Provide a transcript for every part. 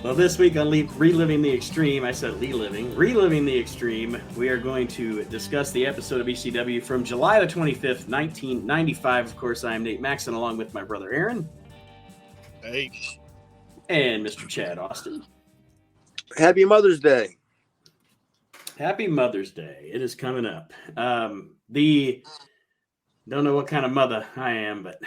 Well, this week on Reliving the Extreme, I said Reliving the Extreme, we are going to discuss the episode of ECW from July the 25th, 1995. Of course, I am Nate Maxon, along with my brother Aaron. Hey. And Mr. Chad Austin. Happy Mother's Day. Happy Mother's Day. It is coming up. Don't know what kind of mother I am, but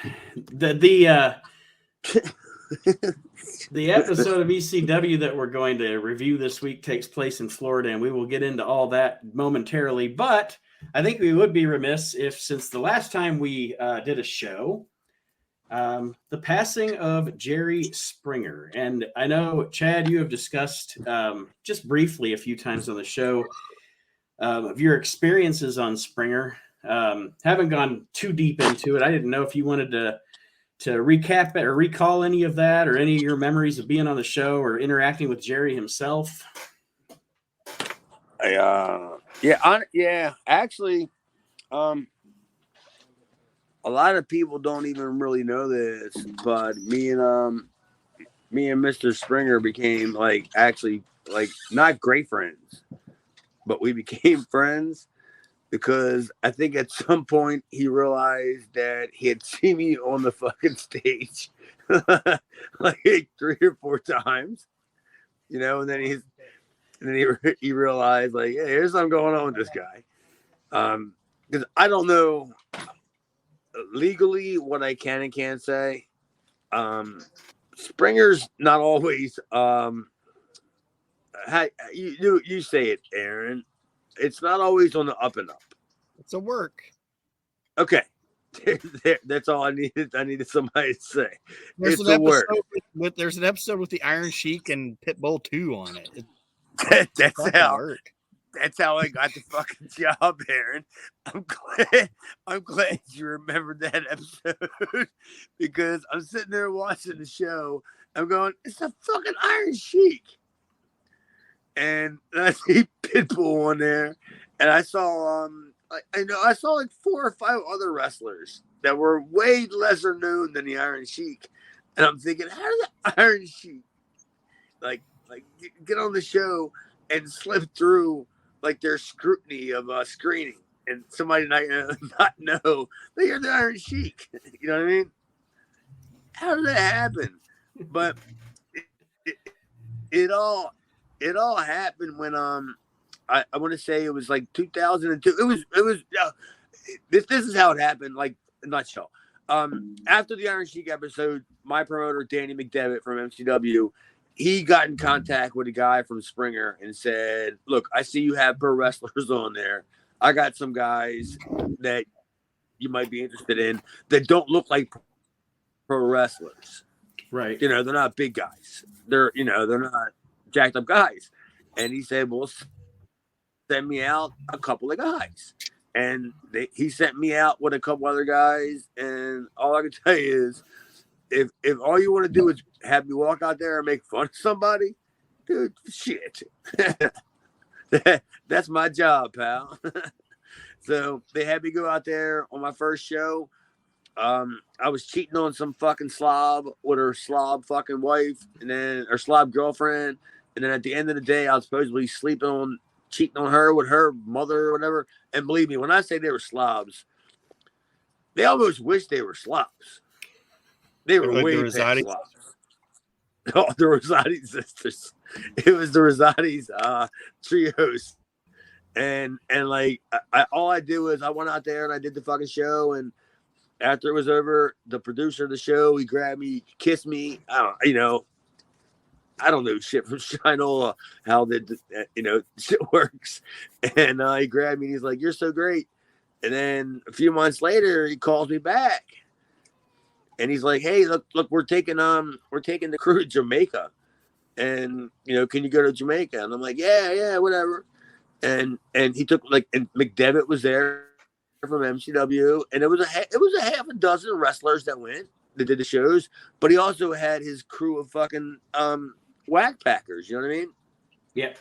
the episode of ECW that we're going to review this week takes place in Florida, and we will get into all that momentarily. But I think we would be remiss if, since the last time we did a show, the passing of Jerry Springer. And I know, Chad, you have discussed just briefly a few times on the show of your experiences on Springer. Haven't gone too deep into it. I didn't know if you wanted to recap it or recall any of that or any of your memories of being on the show or interacting with Jerry himself. Actually, a lot of people don't even really know this, but me and Mr. Springer became actually not great friends, but we became friends because I think at some point he realized that he had seen me on the fucking stage like 3 or 4 times, and then he realized hey, here's something going on with this guy. Because I don't know legally what I can and can't say. Springer's not always you say it, Aaron. It's not always on the up and up. It's a work. Okay. That's all I needed. I needed somebody to say. There's an episode with the Iron Sheik and Pitbull 2 on it. That's how I got the fucking job, Aaron. I'm glad you remembered that episode because I'm sitting there watching the show. I'm going, it's a fucking Iron Sheik. And I see Pitbull on there, and I saw I saw 4 or 5 other wrestlers that were way lesser known than the Iron Sheik, and I'm thinking, how did the Iron Sheik get on the show and slip through their scrutiny of screening, and somebody not know that you're the Iron Sheik? You know what I mean? How did that happen? But it all happened when I want to say it was 2002. It was this is how it happened, in a nutshell. After the Iron Sheik episode, my promoter Danny McDevitt from MCW, he got in contact with a guy from Springer and said, "Look, I see you have pro wrestlers on there. I got some guys that you might be interested in that don't look like pro wrestlers. Right? They're not big guys. They're not jacked up guys." And he said, "Well, send me out a couple of guys." And he sent me out with a couple other guys. And all I can tell you is, if all you want to do is have me walk out there and make fun of somebody, dude, shit. That's my job, pal. So they had me go out there on my first show. I was cheating on some fucking slob with her slob fucking wife, and then her slob girlfriend. And then at the end of the day, I was supposedly cheating on her with her mother or whatever. And believe me, when I say they were slobs, they almost wish they were slobs. They were way past slobs. Oh, the Rosati sisters. It was the Rosati's trios. And all I did was I went out there and I did the fucking show. And after it was over, the producer of the show, he grabbed me, kissed me. I don't know shit from Shinola, how shit works. And he grabbed me and he's like, "You're so great." And then a few months later, he calls me back. And he's like, "Hey, look, we're taking the crew to Jamaica. And, can you go to Jamaica?" And I'm like, yeah, whatever. And he took and McDevitt was there from MCW, and it was a half a dozen wrestlers that did the shows, but he also had his crew of fucking whack packers. You know what I mean? Yeah.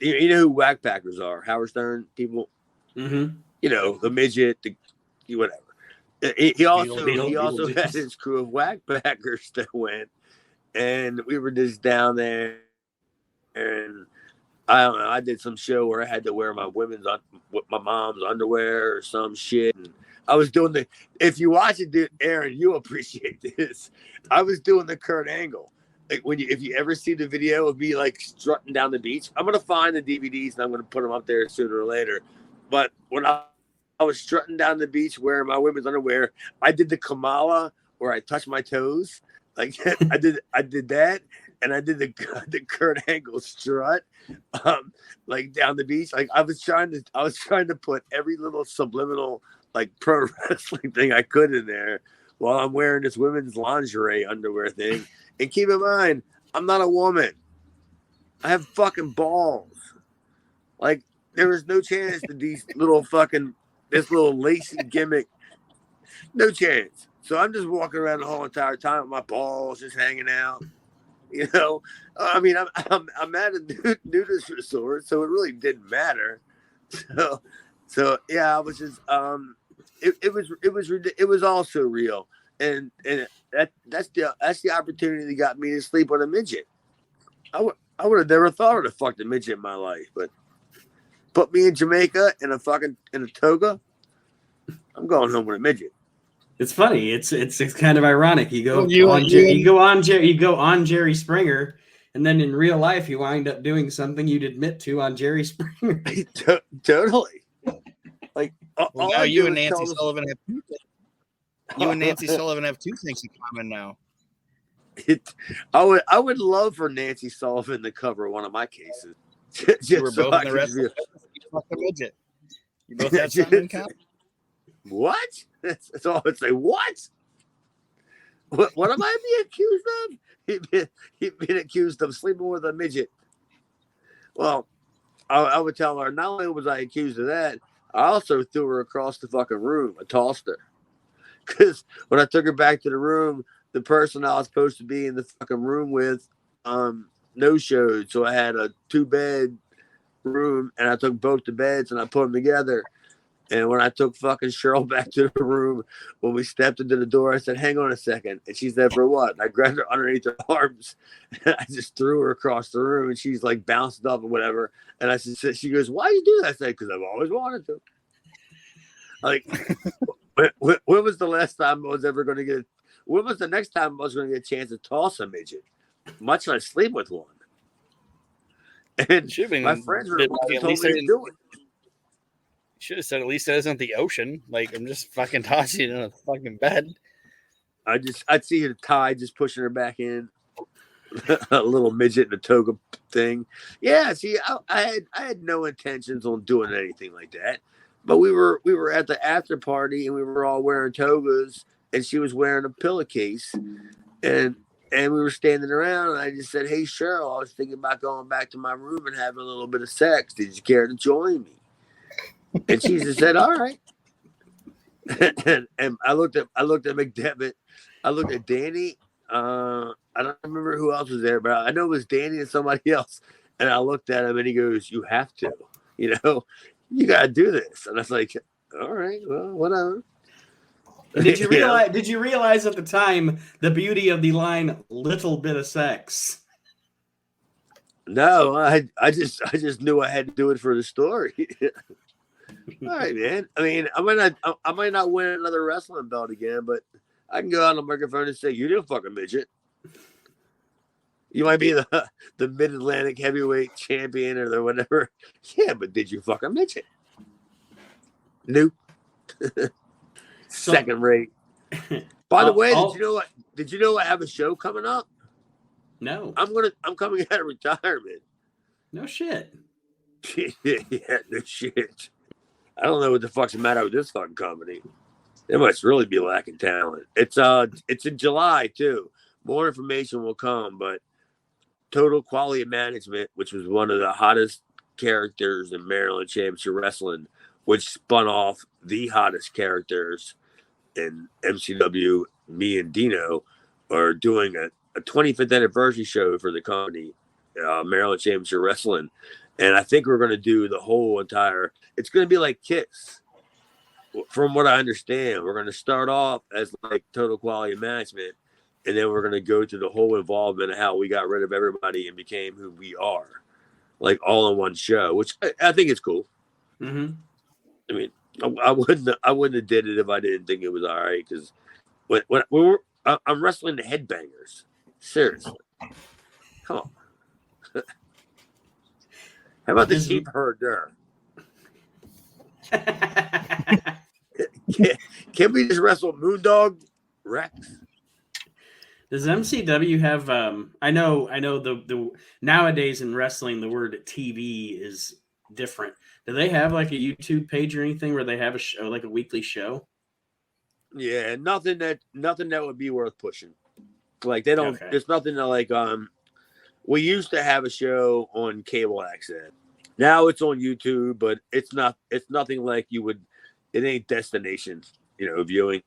You know who whack packers are? Howard Stern people. Mm-hmm. The midget, whatever. He also had his crew of whack packers that went, and we were just down there, and I don't know. I did some show where I had to wear my my mom's underwear or some shit, and I was doing the. If you watch it, dude, Aaron, you appreciate this. I was doing the Kurt Angle. Like if you ever see the video of me like strutting down the beach, I'm gonna find the DVDs and I'm gonna put them up there sooner or later. But when I was strutting down the beach wearing my women's underwear, I did the Kamala where I touched my toes. Like I did that, and I did the Kurt Angle strut, like down the beach. Like I was trying to put every little subliminal like pro wrestling thing I could in there while I'm wearing this women's lingerie underwear thing. And keep in mind, I'm not a woman. I have fucking balls. Like there is no chance that this little lacy gimmick, no chance. So I'm just walking around the whole entire time with my balls just hanging out. You know, I mean, I'm at a nudist resort, so it really didn't matter. So yeah, I was just it was also real, and that's the opportunity that got me to sleep with a midget. I would have never thought of fucked a midget in my life, but put me in Jamaica in a toga, I'm going home with a midget. It's funny. It's kind of ironic. You go on Jerry Springer, and then in real life you wind up doing something you'd admit to on Jerry Springer. Totally. Like now you and Nancy Sullivan have two things. You and Nancy Sullivan have two things in common now. I would love for Nancy Sullivan to cover one of my cases. You were both in the wrestling. You fucked a midget. You both have something in common. What? That's all I would say. What am I being accused of? He'd been accused of sleeping with a midget. Well, I would tell her, not only was I accused of that, I also threw her across the fucking room. I tossed her. Because when I took her back to the room, the person I was supposed to be in the fucking room with no-showed. So I had a 2-bed room, and I took both the beds, and I put them together. And when I took fucking Cheryl back to the room, when we stepped into the door, I said, hang on a second. And she said, for what? And I grabbed her underneath her arms, and I just threw her across the room, and she's like bounced up or whatever. And I said, she goes, why you do that? I said, because I've always wanted to. Like, when was the last time I was ever going to get, when was the next time I was going to get a chance to toss a midget, much less sleep with one? And my friends were told me to do it. Should have said at least it isn't the ocean. Like I'm just fucking tossing it in a fucking bed. I'd see her tie just pushing her back in. A little midget in a toga thing. Yeah, see, I had no intentions on doing anything like that. But we were at the after party and we were all wearing togas and she was wearing a pillowcase and we were standing around and I just said, hey Cheryl, I was thinking about going back to my room and having a little bit of sex. Did you care to join me? And she just said, all right. and I looked at McDevitt. I looked at Danny. I don't remember who else was there, but I know it was Danny and somebody else. And I looked at him and he goes, you have to, you got to do this. And I was like, all right, well, whatever. Did you realize at the time the beauty of the line, little bit of sex? No, I just knew I had to do it for the story. All right, man. I mean, I might not win another wrestling belt again, but I can go out on the microphone and say, you didn't fuck a midget. You might be the Mid-Atlantic heavyweight champion or whatever. Yeah, but did you fuck a midget? Nope. Second rate. By the way, did you know I have a show coming up? No. I'm coming out of retirement. No shit. Yeah, no shit. I don't know what the fuck's the matter with this fucking company. They must really be lacking talent. It's in July too. More information will come, but Total Quality Management, which was one of the hottest characters in Maryland Championship Wrestling, which spun off the hottest characters in MCW, me and Dino, are doing a 25th anniversary show for the company, Maryland Championship Wrestling. And I think we're going to do the whole entire, it's going to be like Kiss. From what I understand, we're going to start off as like Total Quality Management. and then we're gonna go through the whole involvement of how we got rid of everybody and became who we are, like all in one show, which I think is cool. Mm-hmm. I mean, I wouldn't have did it if I didn't think it was all right. Because I'm wrestling the headbangers. Seriously, come on. How about the cheap herder? Can we just wrestle Moondog Rex? Does MCW have? I know. The nowadays in wrestling, the word TV is different. Do they have like a YouTube page or anything where they have a show, like a weekly show? Yeah, nothing that would be worth pushing. Like they don't. Okay. It's nothing that like we used to have a show on cable access. Now it's on YouTube, but it's nothing like you would. It ain't destination, viewing.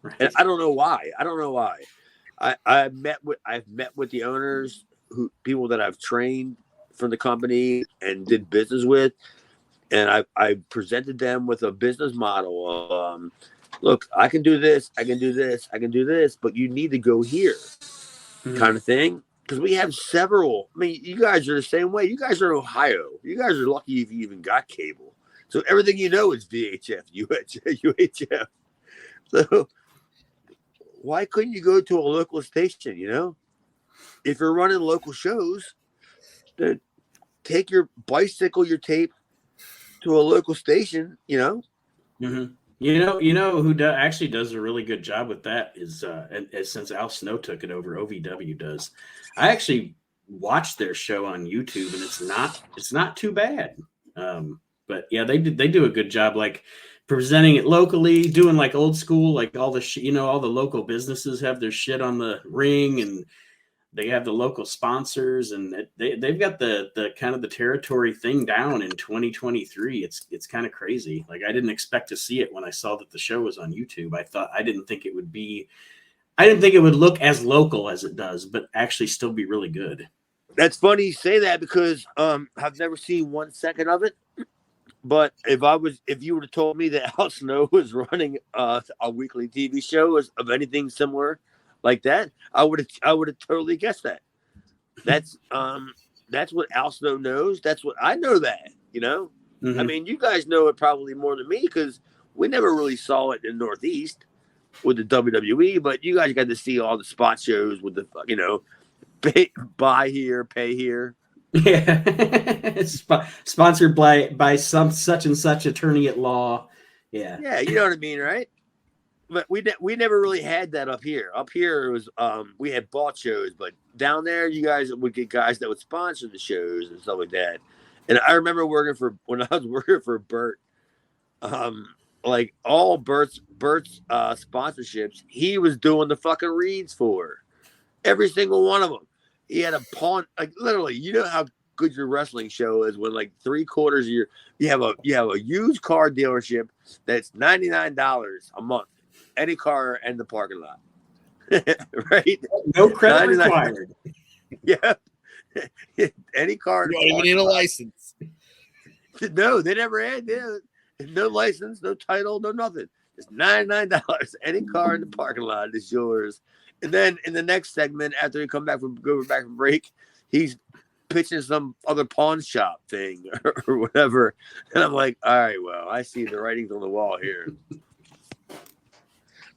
Right. And I don't know why. I've met with the owners, people that I've trained from the company and did business with, and I presented them with a business model of, look, I can do this, I can do this, I can do this, but you need to go here, kind of thing. Because we have several. I mean, you guys are the same way. You guys are in Ohio. You guys are lucky if you even got cable. So everything is VHF, UHF. So why couldn't you go to a local station, If you're running local shows, then take your bicycle, your tape to a local station, Mm-hmm. You know who actually does a really good job with that is and since Al Snow took it over, OVW does. I actually watched their show on YouTube, and it's not too bad. But yeah, they do a good job, like presenting it locally, doing like old school, like all the all the local businesses have their shit on the ring, and they have the local sponsors, and they've got the kind of the territory thing down in 2023. It's kind of crazy. Like I didn't expect to see it when I saw that the show was on YouTube. I didn't think it would look as local as it does, but actually still be really good. That's funny you say that because I've never seen 1 second of it. But if you would have told me that Al Snow was running a weekly TV show of anything similar like that, I would have totally guessed that. That's what Al Snow knows. That's what I know that, Mm-hmm. I mean, you guys know it probably more than me because we never really saw it in the Northeast with the WWE, but you guys got to see all the spot shows with the, buy here, pay here. Yeah. Sponsored by some such and such attorney at law. Yeah. Yeah, you know what I mean, right? But we never really had that up here. Up here, it was we had bought shows, but down there, you guys would get guys that would sponsor the shows and stuff like that. And I remember when I was working for Bert, like all Bert's sponsorships, he was doing the fucking reads for every single one of them. He had a pawn, like literally, how good your wrestling show is when like 3/4 of you have a used car dealership that's $99 a month. Any car in the parking lot, right? No credit required. Yeah, any car. You don't even need a license. No, they never had. No license, no title, no nothing. It's $99. Any car in the parking lot is yours. And then in the next segment, after we go back from break, he's pitching some other pawn shop thing or whatever. And I'm like, all right, well, I see the writings on the wall here.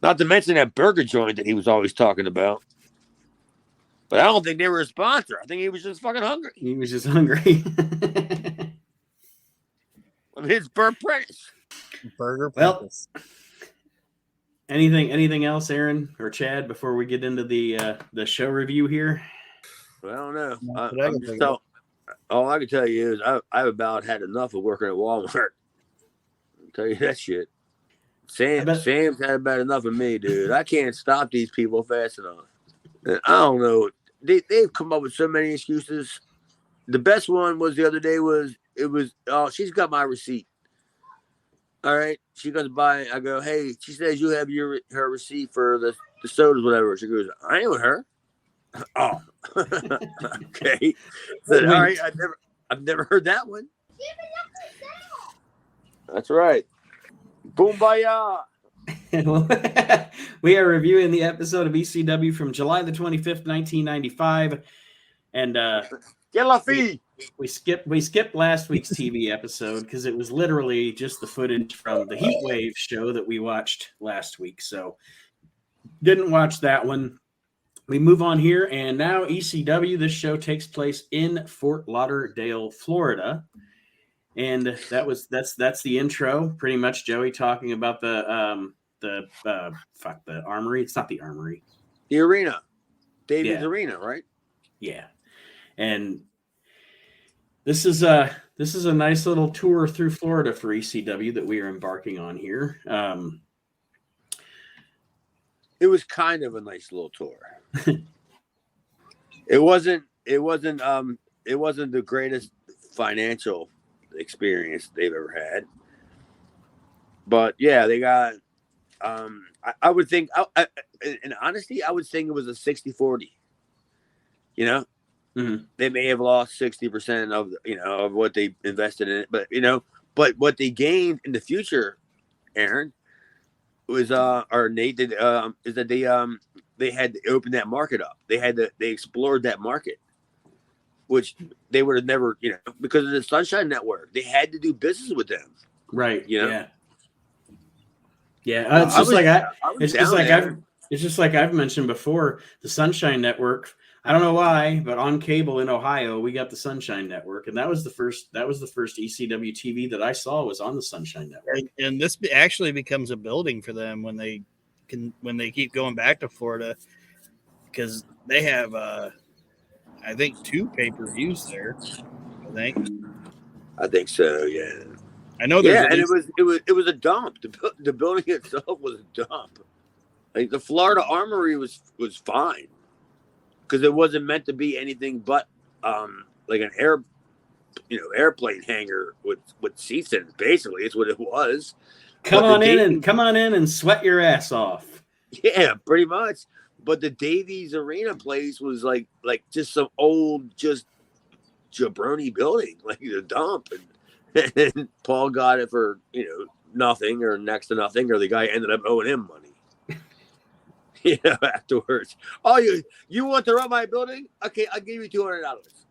Not to mention that burger joint that he was always talking about. But I don't think they were a sponsor. I think he was just fucking hungry. He was just hungry. I mean, it's Burt Prentice. Burger Prentice. Anything else, Aaron or Chad, before we get into the show review here? Well, I don't know. All I can tell you is I've about had enough of working at Walmart. I'll tell you that shit. Sam's had about enough of me, dude. I can't stop these people fast enough. And I don't know. They've come up with so many excuses. The best one was the other day oh, she's got my receipt. All right. She goes by. I go, hey, she says you have her receipt for the sodas, whatever. She goes, I ain't with her. Oh, okay. Said, all right. I've never heard that one. That's right. Boom-baya. We are reviewing the episode of ECW from July the 25th, 1995. And we skipped last week's TV episode because it was literally just the footage from the Heat Wave show that we watched last week. So didn't watch that one. We move on here, and now ECW. This show takes place in Fort Lauderdale, Florida. And that's the intro, pretty much. Joey talking about the armory. It's not the armory. The arena. Davies Arena, right? Yeah. And this is a nice little tour through Florida for ECW that we are embarking on here. It was kind of a nice little tour. It wasn't the greatest financial experience they've ever had. But yeah, they got I would think in honesty, I would think it was a 60-40. You know? Mm-hmm. They may have lost 60% of of what they invested in it, but what they gained in the future, Aaron, was or Nate did is that they had to open that market up. They explored that market, which they would have never, because of the Sunshine Network. They had to do business with them. Right. Yeah. Yeah. It's just like I've mentioned before, the Sunshine Network. I don't know why, but on cable in Ohio, we got the Sunshine Network, and that was the first ECW TV that I saw was on the Sunshine Network. And this actually becomes a building for them when they keep going back to Florida, because they have I think 2 pay-per-views there. I think so. Yeah. I know. And it was a dump. The building itself was a dump. Like the Florida Armory was fine, because it wasn't meant to be anything but like an airplane hangar with seats in it. Basically, it's what it was. Come on in and sweat your ass off. Yeah, pretty much. But the Davies Arena place was like just some old, just jabroni building, like a dump. And Paul got it for nothing or next to nothing, or the guy ended up owing him money. Afterwards. Oh, you want to run my building? Okay, I'll give you $200.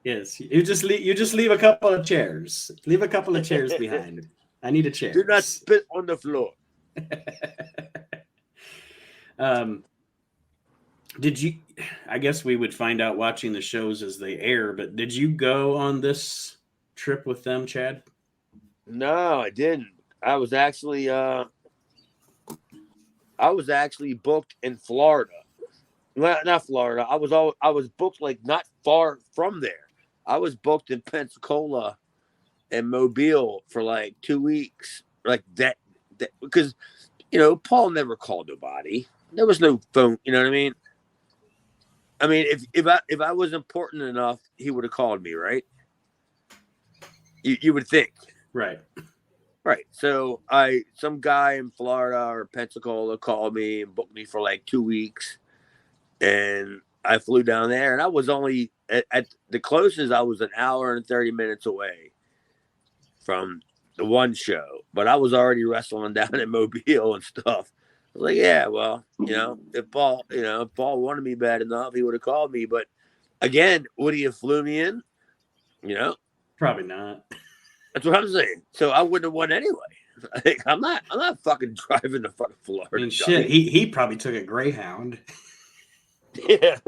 Yes, you just leave a couple of chairs. Leave a couple of chairs behind. I need a chair. Do not spit on the floor. Did you? I guess we would find out watching the shows as they air. But did you go on this trip with them, Chad? No, I didn't. I was actually booked in Florida. Not Florida. I was booked like not far from there. I was booked in Pensacola and Mobile for like 2 weeks, like that because Paul never called nobody. There was no phone. You know what I mean? I mean, if I was important enough, he would have called me, right? You would think, right? Right. So some guy in Florida or Pensacola called me and booked me for like 2 weeks, and I flew down there, and I was only at the closest. I was an hour and 30 minutes away from the one show, but I was already wrestling down in Mobile and stuff. I was like, yeah, well, if Paul wanted me bad enough, he would have called me. But again, would he have flew me in? Probably not. That's what I'm saying. So I wouldn't have won anyway. I'm not fucking driving to fucking Florida. I mean, shit, he probably took a Greyhound. Yeah.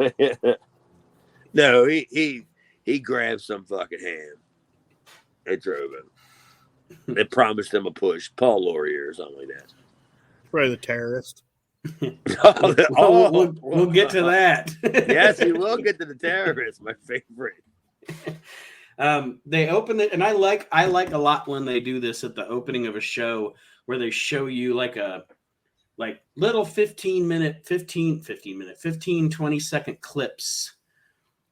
No, he grabbed some fucking ham. They drove him. They promised him a push. Paul Laurier or something like that. Probably the terrorist. We'll get to that. Yes, we will get to the terrorist. My favorite. They open it, and I like a lot when they do this at the opening of a show where they show you like little 15, 20 second clips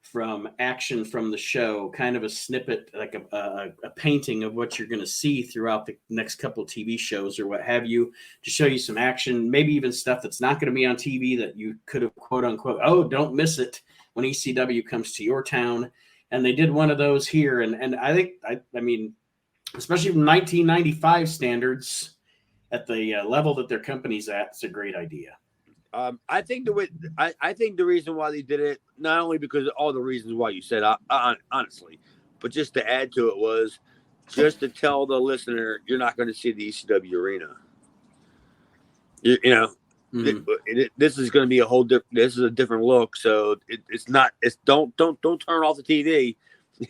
from action from the show, kind of a snippet, like a painting of what you're going to see throughout the next couple of TV shows or what have you, to show you some action, maybe even stuff that's not going to be on TV that you could have quote unquote, oh, don't miss it when ECW comes to your town. And they did one of those here. And I think, I mean, especially from 1995 standards, at the level that their company's at, it's a great idea. I think the reason why they did it, not only because of all the reasons why you said, honestly, but just to add to it was just to tell the listener you're not going to see the ECW arena. This is going to be this is a different look. So don't turn off the TV.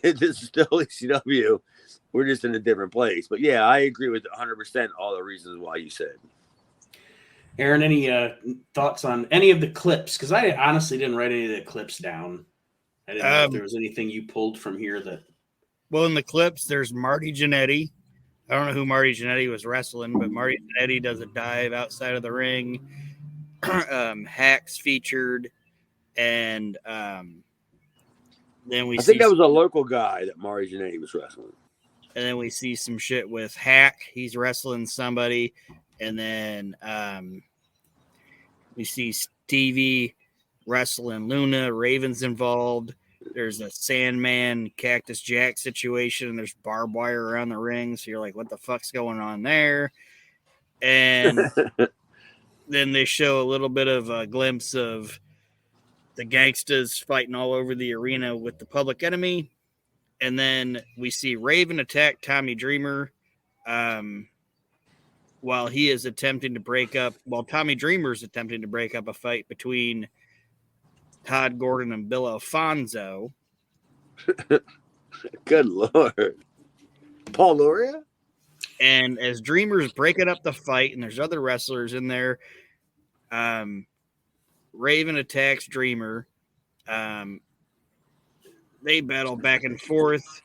This is still ECW. We're just in a different place. But yeah, I agree with 100% all the reasons why you said. Aaron, any thoughts on any of the clips? Because I honestly didn't write any of the clips down. I didn't know if there was anything you pulled from here that. Well, in the clips, there's Marty Jannetty. I don't know who Marty Jannetty was wrestling, but Marty Jannetty does a dive outside of the ring. Hacks featured, and then I think that was a local guy that Marty Jannetty was wrestling. And then we see some shit with Hack. He's wrestling somebody. And then we see Stevie wrestling Luna. Raven's involved. There's a Sandman Cactus Jack situation. There's barbed wire around the ring. So you're like, what the fuck's going on there? And then they show a little bit of a glimpse of the gangsters fighting all over the arena with the Public Enemy. And then we see Raven attack Tommy Dreamer while he is attempting to break up, while Tommy Dreamer is attempting to break up a fight between Todd Gordon and Bill Alfonso. Good Lord. Paul Loria? And as Dreamer's breaking up the fight, and there's other wrestlers in there, Raven attacks Dreamer. They battle back and forth.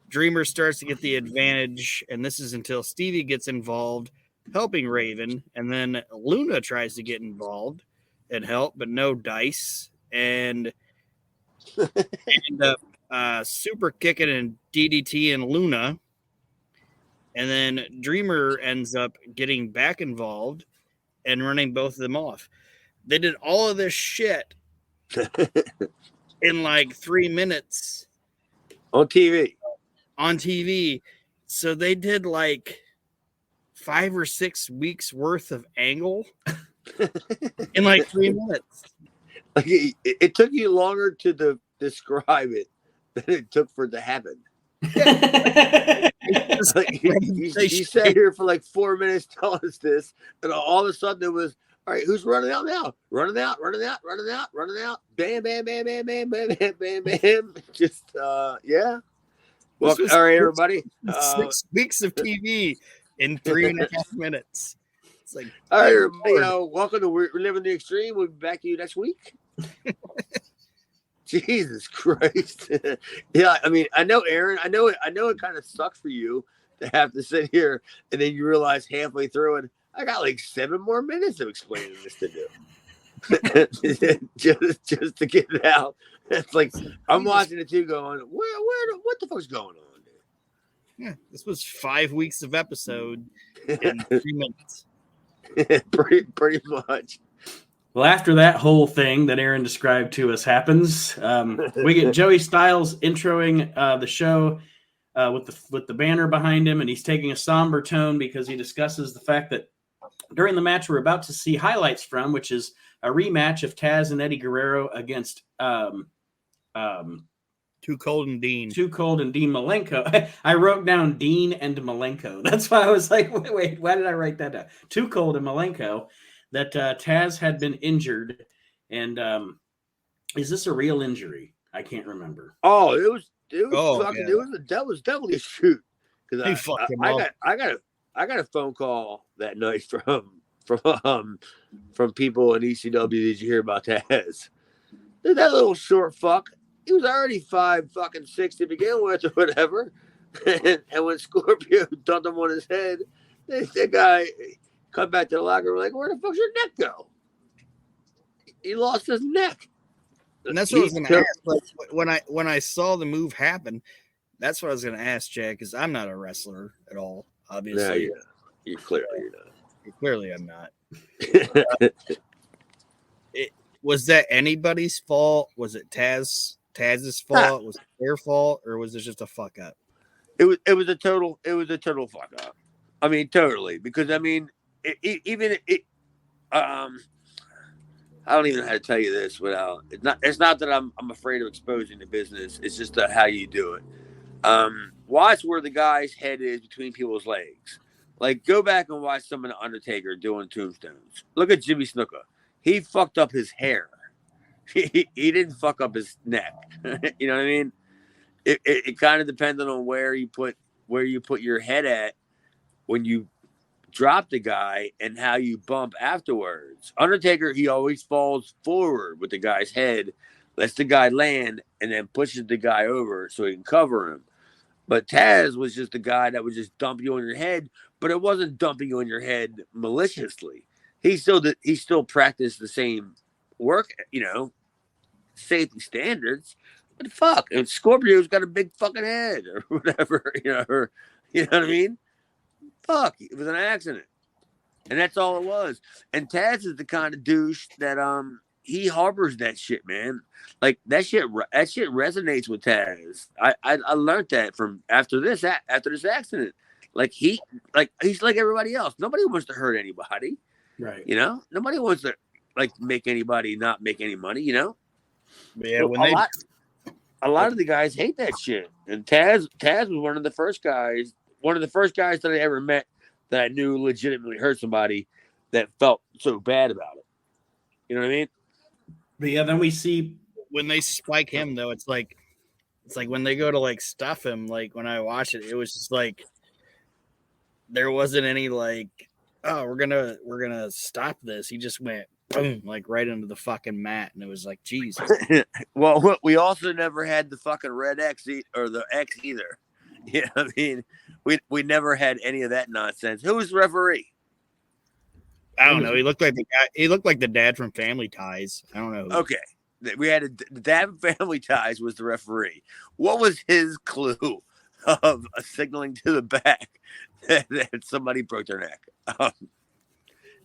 Dreamer starts to get the advantage, and this is until Stevie gets involved, helping Raven, and then Luna tries to get involved and help, but no dice, and end up super kicking and DDT and Luna, and then Dreamer ends up getting back involved and running both of them off. They did all of this shit in like 3 minutes on TV. So they did like 5 or 6 weeks worth of angle in like 3 minutes. Like it took you longer to describe it than it took for it to happen. Like, you sat here for like 4 minutes telling us this, and all of a sudden it was, all right, who's running out now? Running out. Bam, bam, bam, bam, bam, bam, bam, bam, bam. Just, yeah. Well, all right, everybody. 6 weeks of TV in 3.5 minutes. It's like, all right, everybody. Welcome to Reliving the Extreme. We'll be back to you next week. Jesus Christ. Yeah, I mean, I know, Aaron. I know it kind of sucks for you to have to sit here, and then you realize halfway through it, I got like 7 more minutes of explaining this to do. just to get it out. It's like I'm watching it too, going, what the fuck's going on, dude? Yeah, this was 5 weeks of episode in 3 minutes. pretty much. Well, after that whole thing that Aaron described to us happens, we get Joey Styles introing the show with the banner behind him, and he's taking a somber tone because he discusses the fact that during the match we're about to see highlights from, which is a rematch of Taz and Eddie Guerrero against Too Cold and Dean Malenko. I wrote down Dean and Malenko. That's why I was like, wait, why did I write that down? Too Cold and Malenko. That Taz had been injured, and is this a real injury? I can't remember. Oh, it was that was definitely a shoot, because I got a phone call that night from people in ECW. Did you hear about Taz? Dude, that little short fuck. He was already 5'6" to begin with, or whatever. And when Scorpio dumped him on his head, that guy come back to the locker room like, where the fuck's your neck go? He lost his neck. And that's what I was going to ask. Like, when I saw the move happen, that's what I was going to ask, Jack, because I'm not a wrestler at all, obviously. No, you're clearly you're not. Clearly I'm not. Was that anybody's fault? Was it Taz's fault? Was it their fault? Or was it just a fuck up? It was a total fuck up. I mean, totally. Because, I mean, I don't even know how to tell you this without it's not that I'm afraid of exposing the business. It's just how you do it. Watch where the guy's head is between people's legs. Like, go back and watch some of the Undertaker doing tombstones. Look at Jimmy Snuka. He fucked up his hair. He didn't fuck up his neck. You know what I mean? It kind of depended on where you put your head at when you drop the guy and how you bump afterwards. Undertaker, he always falls forward with the guy's head, lets the guy land, and then pushes the guy over so he can cover him. But Taz was just the guy that would just dump you on your head, but it wasn't dumping you on your head maliciously. He still practiced the same work, safety standards. But fuck, and Scorpio's got a big fucking head or whatever, you know what I mean? Fuck, it was an accident, and that's all it was. And Taz is the kind of douche that he harbors that shit, man. Like that shit resonates with Taz. I learned that from after this accident. Like he's like everybody else. Nobody wants to hurt anybody, right? Nobody wants to make anybody not make any monny. Yeah, so a lot of the guys hate that shit, and Taz was one of the first guys that I ever met that I knew legitimately hurt somebody that felt so bad about it. You know what I mean? But yeah, then we see when they spike him though, it's like when they go to stuff him. Like when I watched it, it was just like there wasn't any oh, we're gonna stop this. He just went boom, right into the fucking mat, and it was like, Jesus. Well, we also never had the fucking red X or the X either. You know what I mean? We never had any of that nonsense. Who was the referee? I don't know. He looked like the guy. He looked like the dad from Family Ties. I don't know. Okay, we had the dad from Family Ties was the referee. What was his clue of signaling to the back that somebody broke their neck?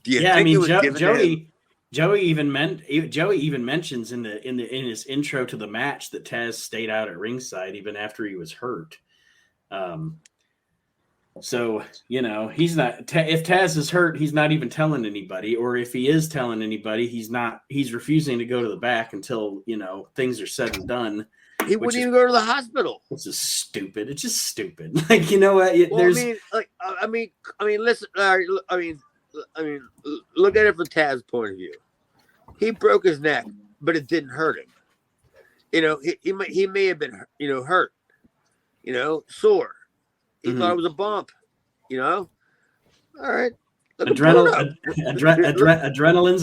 Do you think it was given to him? Joey even mentions in his intro to the match that Taz stayed out at ringside even after he was hurt. So he's not. If Taz is hurt, he's not even telling anybody, or if he is telling anybody, he's refusing to go to the back until things are said and done. He wouldn't even go to the hospital. It's just stupid. It's just stupid. You know what? I mean, listen. I mean, look at it from Taz's point of view. He broke his neck, but it didn't hurt him. He may have been, hurt. Sore. He thought it was a bump. All right. Adrenaline's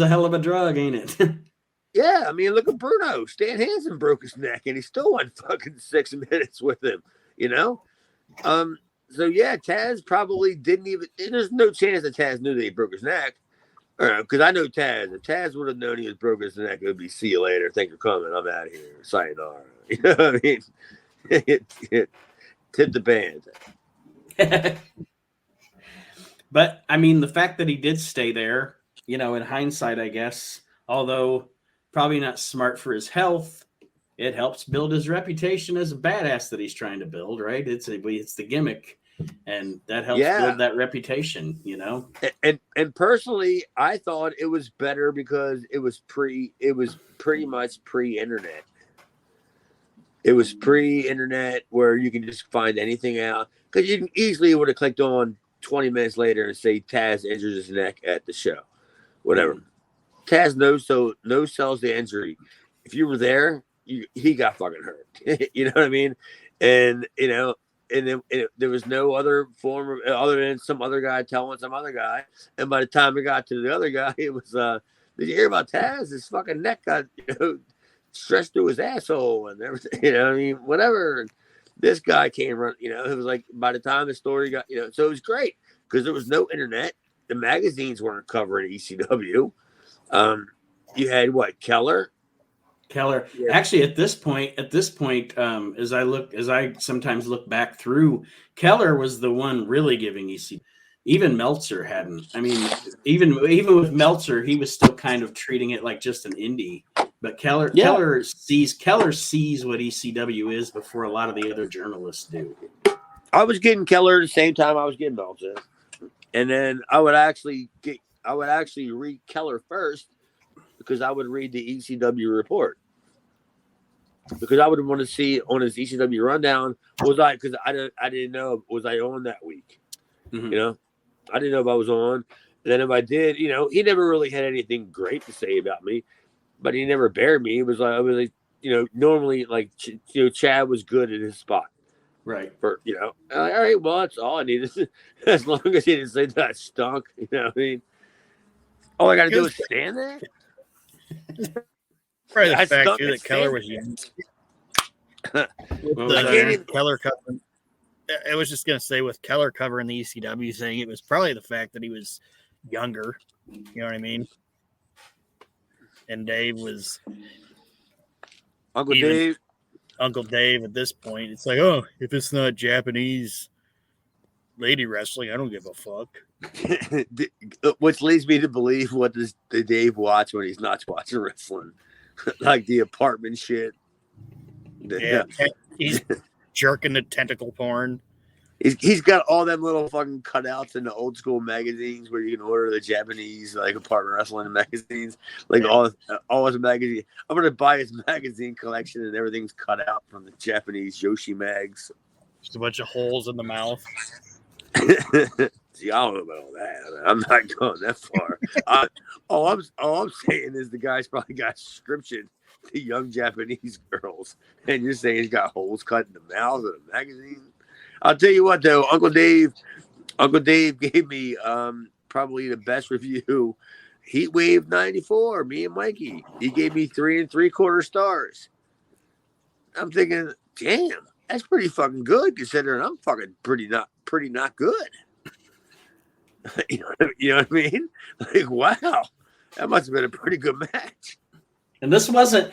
a hell of a drug, ain't it? Yeah, I mean, look at Bruno. Stan Hansen broke his neck, and he still went fucking 6 minutes with him. So yeah, Taz probably didn't even. There's no chance that Taz knew that he broke his neck. Because I know Taz. If Taz would have known he was broken his neck, it would be see you later. Thanks for coming. I'm out of here. Sayonara. You know what I mean? Tip the band. But I mean, the fact that he did stay there, in hindsight, I guess, although probably not smart for his health, it helps build his reputation as a badass that he's trying to build, right? It's the gimmick, and that helps build that reputation, And personally, I thought it was better because it was pretty much pre-internet. It was pre-internet where you can just find anything out. Because you easily would have clicked on 20 minutes later and say Taz injures his neck at the show. Whatever. Taz no sells the injury. If you were there, he got fucking hurt. You know what I mean? And, and then there was no other form of, other than some other guy telling some other guy. And by the time it got to the other guy, it was, did you hear about Taz? His fucking neck got, stretched through his asshole and everything, whatever. This guy came run, it was like by the time the story got, so it was great because there was no internet. The magazines weren't covering ECW. You had what, Keller? Yeah. Actually, at this point, as I sometimes look back through, Keller was the one really giving ECW. Even Meltzer hadn't. I mean, even with Meltzer, he was still kind of treating it like just an indie. But Keller sees what ECW is before a lot of the other journalists do. I was getting Keller at the same time I was getting Meltzer. And then I would actually read Keller first because I would read the ECW report. Because I would want to see on his ECW rundown because I didn't know, was I on that week? Mhm. You know, I didn't know if I was on. And then if I did, he never really had anything great to say about me, but he never buried me. It was like, normally like, Chad was good at his spot. Right. For, all right, well, that's all I needed. As long as he didn't say that I stunk, you know what I mean? All I got to do is stand there. Probably the fact too that Keller was young. Keller covering. I was just gonna say with Keller covering the ECW thing, it was probably the fact that he was younger. You know what I mean? And Dave was Uncle Dave at this point. It's like, oh, if it's not Japanese lady wrestling, I don't give a fuck. Which leads me to believe what does Dave watch when he's not watching wrestling. Like the apartment shit. Yeah, he's jerking the tentacle porn. He's got all them little fucking cutouts in the old school magazines where you can order the Japanese like apartment wrestling magazines, like all his magazines. I'm gonna buy his magazine collection and everything's cut out from the Japanese Yoshi mags. Just a bunch of holes in the mouth. See, I don't know about all that. I'm not going that far. All I'm saying is the guy's probably got subscription to young Japanese girls, and you're saying he's got holes cut in the mouth of the magazine. I'll tell you what, though, Uncle Dave gave me probably the best review. Heatwave 94, me and Mikey. He gave me 3 3/4 stars. I'm thinking, damn, that's pretty fucking good considering I'm fucking pretty not good. You know what I mean? Like, wow, that must have been a pretty good match. And this wasn't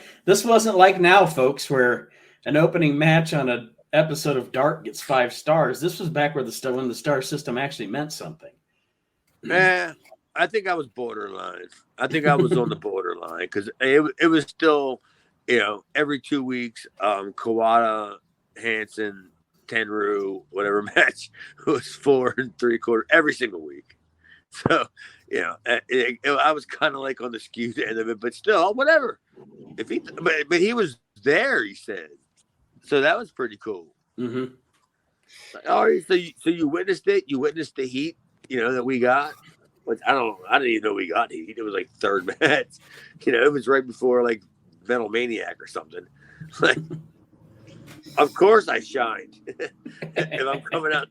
like now, folks, where an opening match on an episode of Dark gets 5 stars. This was back when the star system actually meant something. I think I was borderline. I think I was on the borderline because it was still, every 2 weeks, Kawada, Hansen, Tenryu, whatever match was 4 3/4 every single week. So, I was kind of like on the skewed end of it, but still, whatever. But he was there, he said. So that was pretty cool. Mm-hmm. All right, so you witnessed it. You witnessed the heat, that we got. But I didn't even know we got heat. It was like third match. It was right before like Metal Maniac or something. Like, of course I shined. If I'm coming out,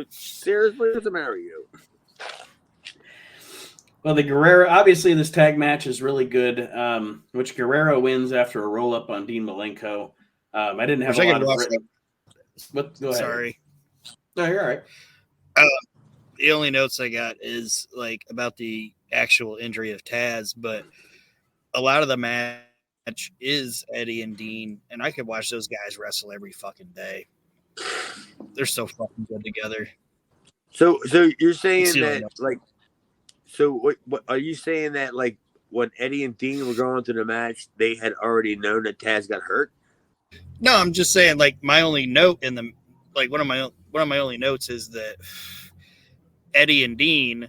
seriously, what's the matter with you? Well, the Guerrero, obviously this tag match is really good, which Guerrero wins after a roll-up on Dean Malenko. I didn't have a lot of written. But go ahead. Sorry. No, you're all right. The only notes I got is like about the actual injury of Taz, but a lot of the match is Eddie and Dean, and I could watch those guys wrestle every fucking day. They're so fucking good together. So you're saying that like, so what are you saying that like when Eddie and Dean were going to the match, they had already known that Taz got hurt? No, I'm just saying like my only note in the like one of my only notes is that Eddie and Dean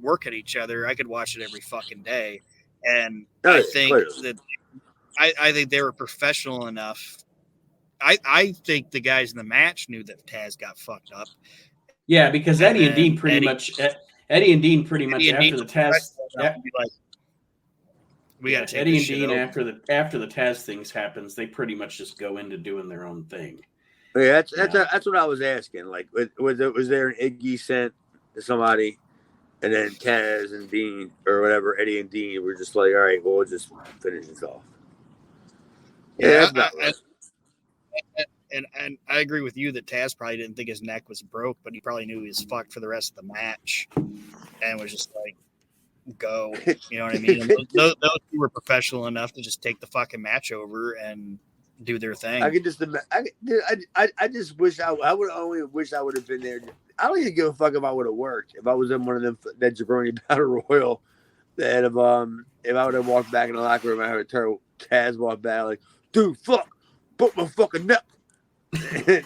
work at each other. I could watch it every fucking day, and I think that I think they were professional enough. I think the guys in the match knew that Taz got fucked up. Yeah, because Eddie and Dean pretty much after the Taz. We got to Eddie and Dean after the Taz things happens. They pretty much just go into doing their own thing. Yeah, that's what I was asking. Like, was there an Iggy sent to somebody, and then Taz and Dean or whatever, Eddie and Dean were just like, all right, well, we'll just finish this off. Yeah, and I agree with you that Taz probably didn't think his neck was broke, but he probably knew he was fucked for the rest of the match, and was just like, go. You know what I mean? those two were professional enough to just take the fucking match over and do their thing. I could just I just wish I would only wish I would have been there. I don't even give a fuck if I would have worked. If I was in one of them that Jabroni Battle Royal, that if I would have walked back in the locker room, I heard Taz walk back like, dude, fuck, put my fucking neck. I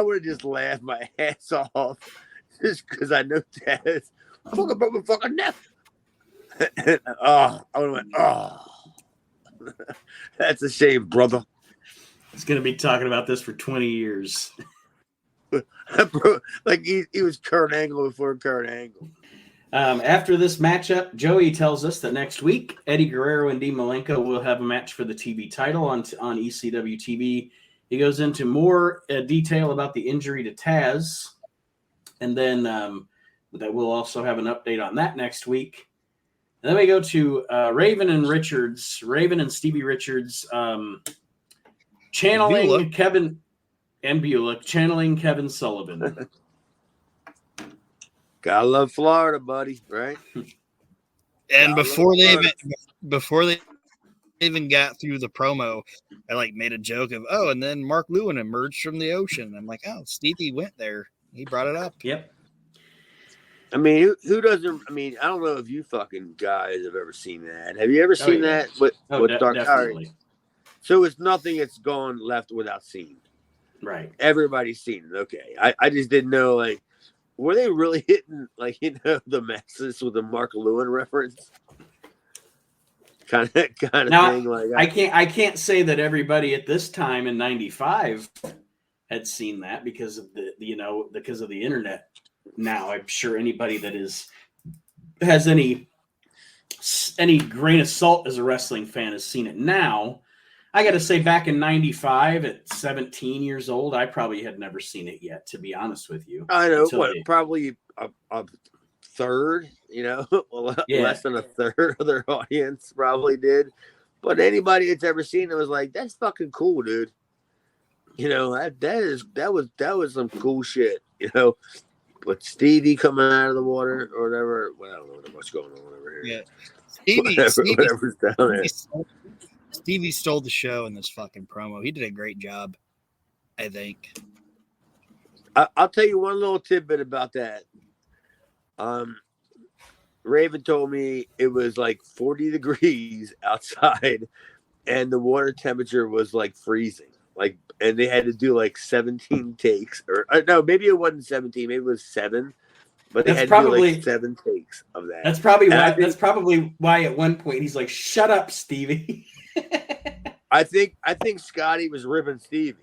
would have just laughed my ass off. just because I know Taz. I fucking broke my fucking neck. I went, oh, that's a shame, brother. He's going to be talking about this for 20 years. Like he was Kurt Angle before Kurt Angle. After this matchup, Joey tells us that next week, Eddie Guerrero and Dean Malenko will have a match for the TV title on ECW TV. He goes into more detail about the injury to Taz, and then that we'll also have an update on that next week. And then we go to Raven and Stevie Richards channeling Beulah. Kevin and Beulah, channeling Kevin Sullivan. Gotta love Florida, buddy, right? And before they even got through the promo, I like made a joke of, oh, and then Mark Lewin emerged from the ocean. I'm like, oh, Stevie went there. He brought it up. Yep. I mean, who doesn't? I mean, I don't know if you fucking guys have ever seen that. Have you ever seen that with Dark? Definitely. So it's nothing that's gone left without seeing. Right. Everybody's seen it. Okay. I just didn't know, like, were they really hitting, like, the masses with the Mark Lewin reference? Kind of Now, thing. Like, I can't say that everybody at this time in '95 had seen that because of because of the internet. Now, I'm sure anybody that has any grain of salt as a wrestling fan has seen it now. I got to say, back in '95, at 17 years old, I probably had never seen it yet, to be honest with you. I know, probably a third, less than a third of their audience probably did. But anybody that's ever seen it was like, that's fucking cool, dude. That was some cool shit, But Stevie coming out of the water or whatever, well, I don't know what's going on over here. Yeah. Whatever's down there. Stevie stole the show in this fucking promo. He did a great job, I think. I'll tell you one little tidbit about that. Raven told me it was like 40 degrees outside and the water temperature was like freezing. And they had to do like 17 takes, or no, maybe it wasn't 17, maybe it was 7, but they had to do like 7 takes of that. That's probably why. That's probably why at one point he's like, "Shut up, Stevie." I think Scotty was ripping Stevie.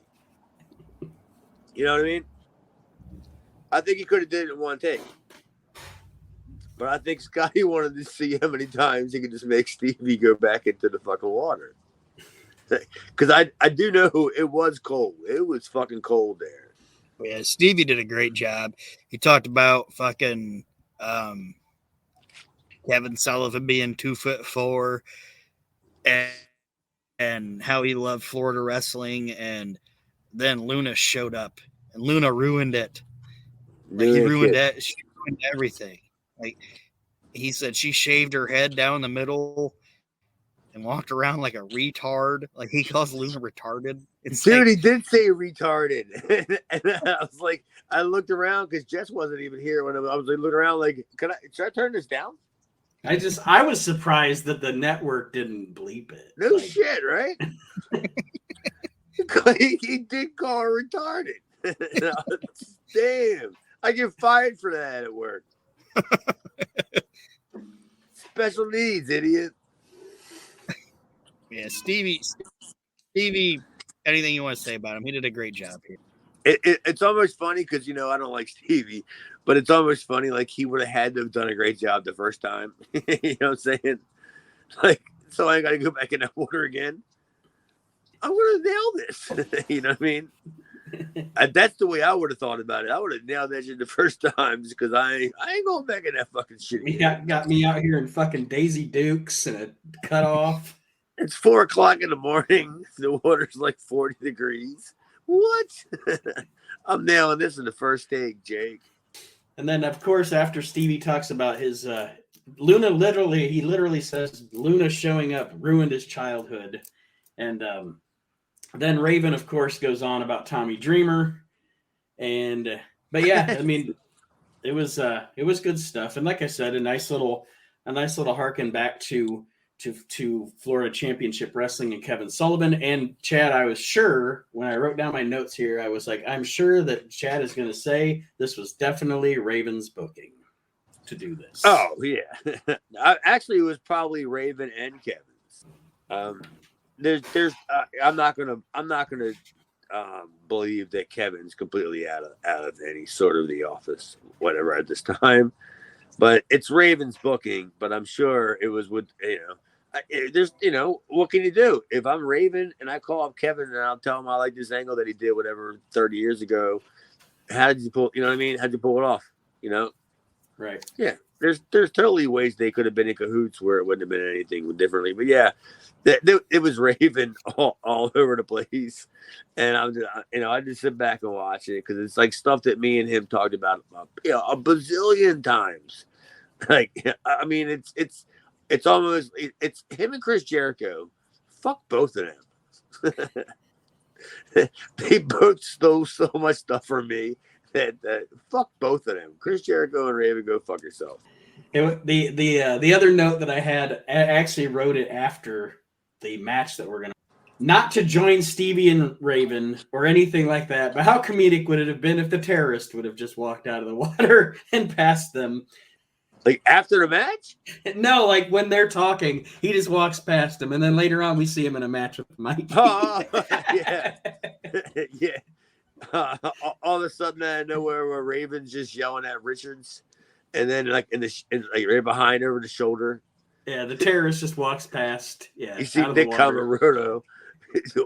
You know what I mean? I think he could have did it in one take, but I think Scotty wanted to see how many times he could just make Stevie go back into the fucking water. Because I do know it was cold. It was fucking cold there. Yeah, Stevie did a great job. He talked about fucking Kevin Sullivan being 2'4", and how he loved Florida wrestling, and then Luna showed up, and Luna ruined it. Like, he ruined it. She ruined everything. Like, he said she shaved her head down the middle and walked around like a retard. Like, he calls Luna retarded. Dude, he did say retarded. And I was like, I looked around because Jess wasn't even here when I was looking around like, should I turn this down? I was surprised that the network didn't bleep it. No shit, right? He did call her retarded. Damn. I get fired for that at work. Special needs, idiot. Yeah, Stevie, anything you want to say about him? He did a great job here. It's almost funny because, I don't like Stevie, but it's almost funny. Like, he would have had to have done a great job the first time. You know what I'm saying? Like, so I got to go back in that water again. I would have nailed this. You know what I mean? That's the way I would have thought about it. I would have nailed that shit the first time because I ain't going back in that fucking shit. He got me out here in fucking Daisy Dukes and a cutoff. It's 4:00 in the morning. The water's like 40 degrees. What? I'm nailing this in the first take, Jake. And then, of course, after Stevie talks about his Luna, he literally says Luna showing up ruined his childhood. And then Raven, of course, goes on about Tommy Dreamer. And but yeah, I mean, it was good stuff. And like I said, a nice little harken back to to Florida Championship Wrestling and Kevin Sullivan. And Chad, I was sure when I wrote down my notes here, I was like, I'm sure that Chad is going to say this was definitely Raven's booking to do this. Oh yeah, actually, it was probably Raven and Kevin's. There's I'm not gonna believe that Kevin's completely out of any sort of the office, whatever at this time. But it's Raven's booking. But I'm sure it was with there's what can you do if I'm Raven and I call up Kevin and I'll tell him I like this angle that he did whatever 30 years ago. How did you pull? You know what I mean? How'd you pull it off? Right. Yeah. There's totally ways they could have been in cahoots where it wouldn't have been anything differently. But yeah, it was Raven all over the place, and I'm just, I just sit back and watch it because it's like stuff that me and him talked about a bazillion times. Like, I mean, it's almost it's him and Chris Jericho. Fuck both of them. They both stole so much stuff from me. That fuck both of them. Chris Jericho and Raven, go fuck yourself. The other note that I had, I actually wrote it after the match that we're gonna, not to join Stevie and Raven or anything like that, but how comedic would it have been if the terrorist would have just walked out of the water and passed them? Like after the match? No, like when they're talking, he just walks past them, and then later on we see him in a match with Mike. Oh, yeah, yeah. All of a sudden, out of nowhere, where Raven's just yelling at Richards, and then like right behind over the shoulder. Yeah, the terrorist just walks past. Yeah, you see Nick Camarudo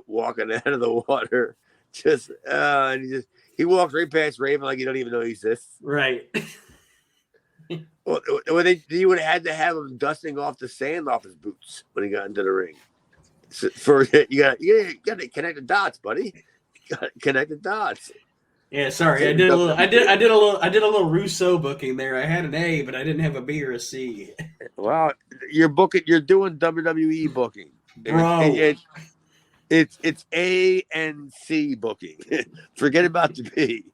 walking out of the water, and he walks right past Raven like he don't even know he exists. Right. Well, he would have had to have him dusting off the sand off his boots when he got into the ring. So you got to connect the dots, buddy. You got to connect the dots. Yeah, sorry, I did a little Rousseau booking there. I had an A, but I didn't have a B or a C. Wow, you're doing WWE booking, bro. It's A and C booking. Forget about the B.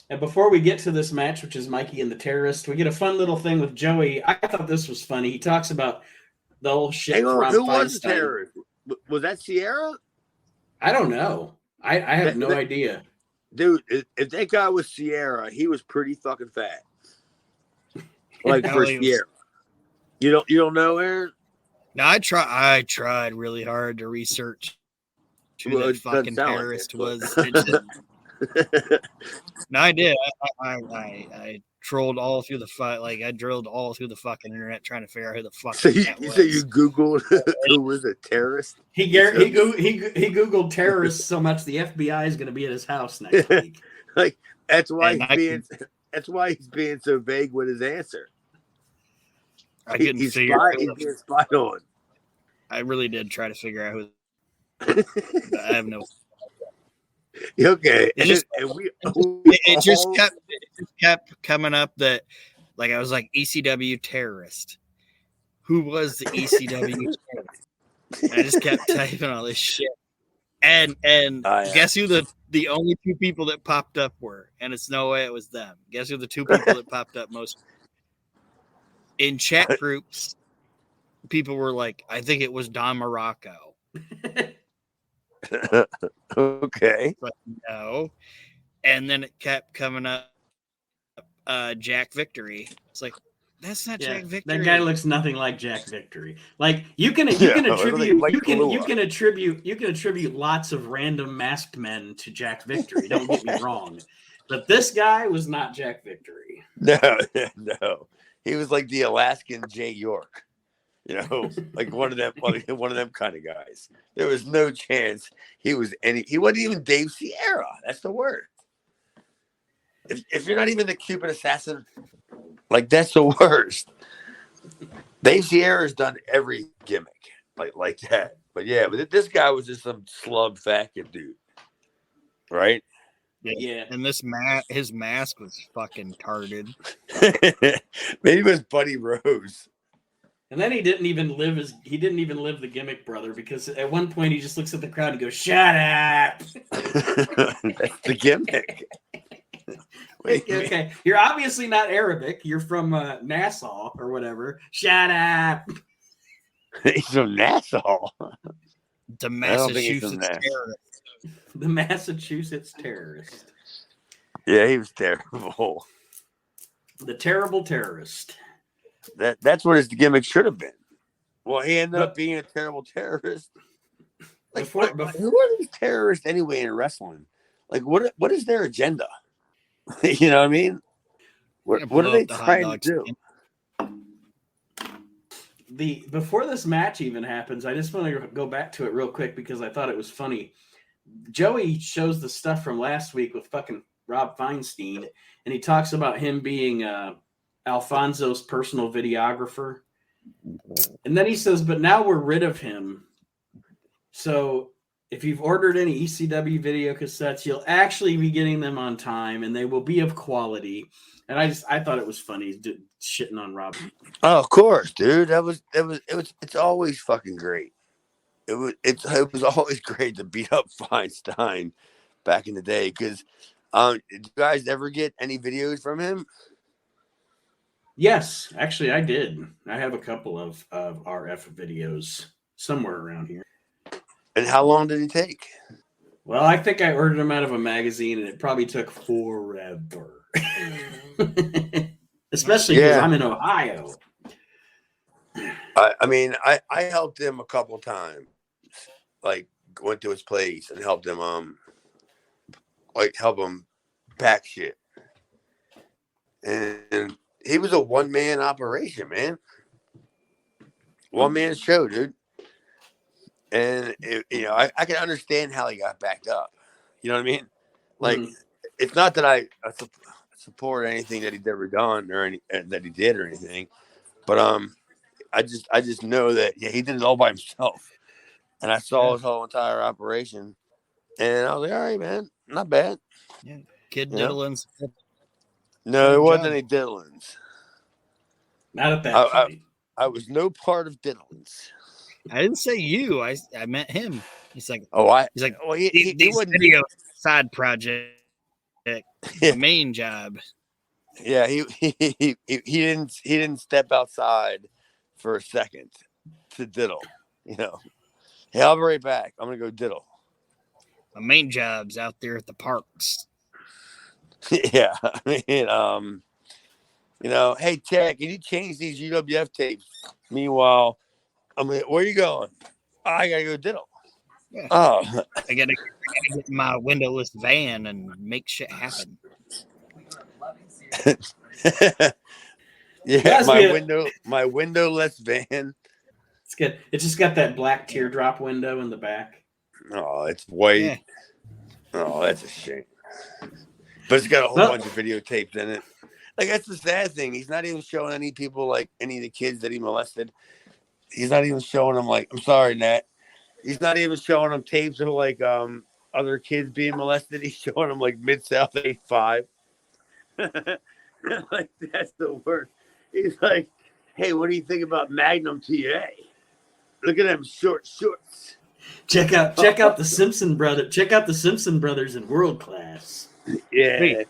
And before we get to this match, which is Mikey and the Terrorist, we get a fun little thing with Joey. I thought this was funny. He talks about the whole shit. Hang on, who was the terrorist? Was that Sierra? I don't know. I have no idea. Dude, if that guy was Sierra, he was pretty fucking fat. Like for Sierra. You don't know, Aaron? No, I tried really hard to research who that fucking terrorist was. No, I did. I trolled all through the fight. Like I drilled all through the fucking internet trying to figure out who the fuck. So you Googled who was a terrorist? He Googled terrorists so much the FBI is going to be at his house next week. Like that's why he's being so vague with his answer. I couldn't figure out. He's being spied on. I really did try to figure out who. I have no. Okay, it just kept coming up that, like, I was like ECW terrorist. Who was the ECW terrorist? I just kept typing all this shit, and guess who the only two people that popped up were, and it's no way it was them. Guess who the two people that popped up most in chat groups? People were like, I think it was Don Morocco. Okay. But no. And then it kept coming up Jack Victory. It's like, that's not Jack Victory. That guy looks nothing like Jack Victory. Like you can attribute lots of random masked men to Jack Victory. Don't get me wrong. But this guy was not Jack Victory. No. He was like the Alaskan Jay York. Like one of them kind of guys. There was no chance he wasn't even Dave Sierra. That's the word. If you're not even the Cuban assassin, like that's the worst. Dave Sierra's done every gimmick like that. But yeah, but this guy was just some slub fat dude. Right? Yeah. And his mask was fucking tarded. Maybe it was Buddy Rose. And then he didn't even live the gimmick, brother, because at one point he just looks at the crowd and goes, "Shut up." That's the gimmick. Okay, you're obviously not Arabic. You're from Nassau or whatever. Shut up. He's from Nassau. The I don't think he's Massachusetts from Nassau. terrorist. The Massachusetts terrorist. Yeah, he was terrible. The terrible terrorist. That's what his gimmick should have been. Well, he ended But- up being a terrible terrorist. Like, Before- who are these terrorists anyway in wrestling? Like, what is their agenda? You know what I mean? What are they trying to do? Before this match even happens, I just want to go back to it real quick because I thought it was funny. Joey shows the stuff from last week with fucking Rob Feinstein, and he talks about him being Alfonso's personal videographer. And then he says, but now we're rid of him. So if you've ordered any ECW video cassettes, you'll actually be getting them on time, and they will be of quality. And I thought it was funny shitting on Rob. Oh, of course, dude. It's always fucking great. It was always great to beat up Feinstein back in the day. Because did you guys ever get any videos from him? Yes, actually, I did. I have a couple of RF videos somewhere around here. And how long did he take? Well, I think I ordered them out of a magazine, and it probably took forever. Especially because I'm in Ohio. I mean, I helped him a couple times. Like, went to his place and helped him help him pack shit. And he was a one-man operation, man. One-man show, dude. And I can understand how he got backed up. You know what I mean? Like, it's not that I support anything that he's ever done or that he did or anything, but I just know that he did it all by himself, and I saw his whole entire operation, and I was like, all right, man, not bad. Yeah, kid diddlings. No, there wasn't any diddlings. Not at that point. I was no part of diddlings. I didn't say you. I meant him. He's like, He's like, well, he wouldn't video side project, main job. Yeah, he didn't step outside for a second to diddle. You know, hey, I'll be right back. I'm gonna go diddle. My main job's out there at the parks. Yeah, I mean, hey, Chad, can you change these UWF tapes? Meanwhile, I'm like, where are you going? I gotta go diddle. Yeah. Oh, I gotta get in my windowless van and make shit happen. Yeah, my windowless van. It's good. It's just got that black teardrop window in the back. Oh, it's white. Yeah. Oh, that's a shame. But it's got a whole bunch of videotapes in it. Like, that's the sad thing. He's not even showing any people, like, any of the kids that he molested. He's not even showing them, like, I'm sorry, Nat. He's not even showing them tapes of, like, other kids being molested. He's showing them, like, Mid-South 85. Like, that's the worst. He's like, hey, what do you think about Magnum TA? Look at them short shorts. Check out the Simpson brother. Check out the Simpson brothers in World Class. Yeah. Hey,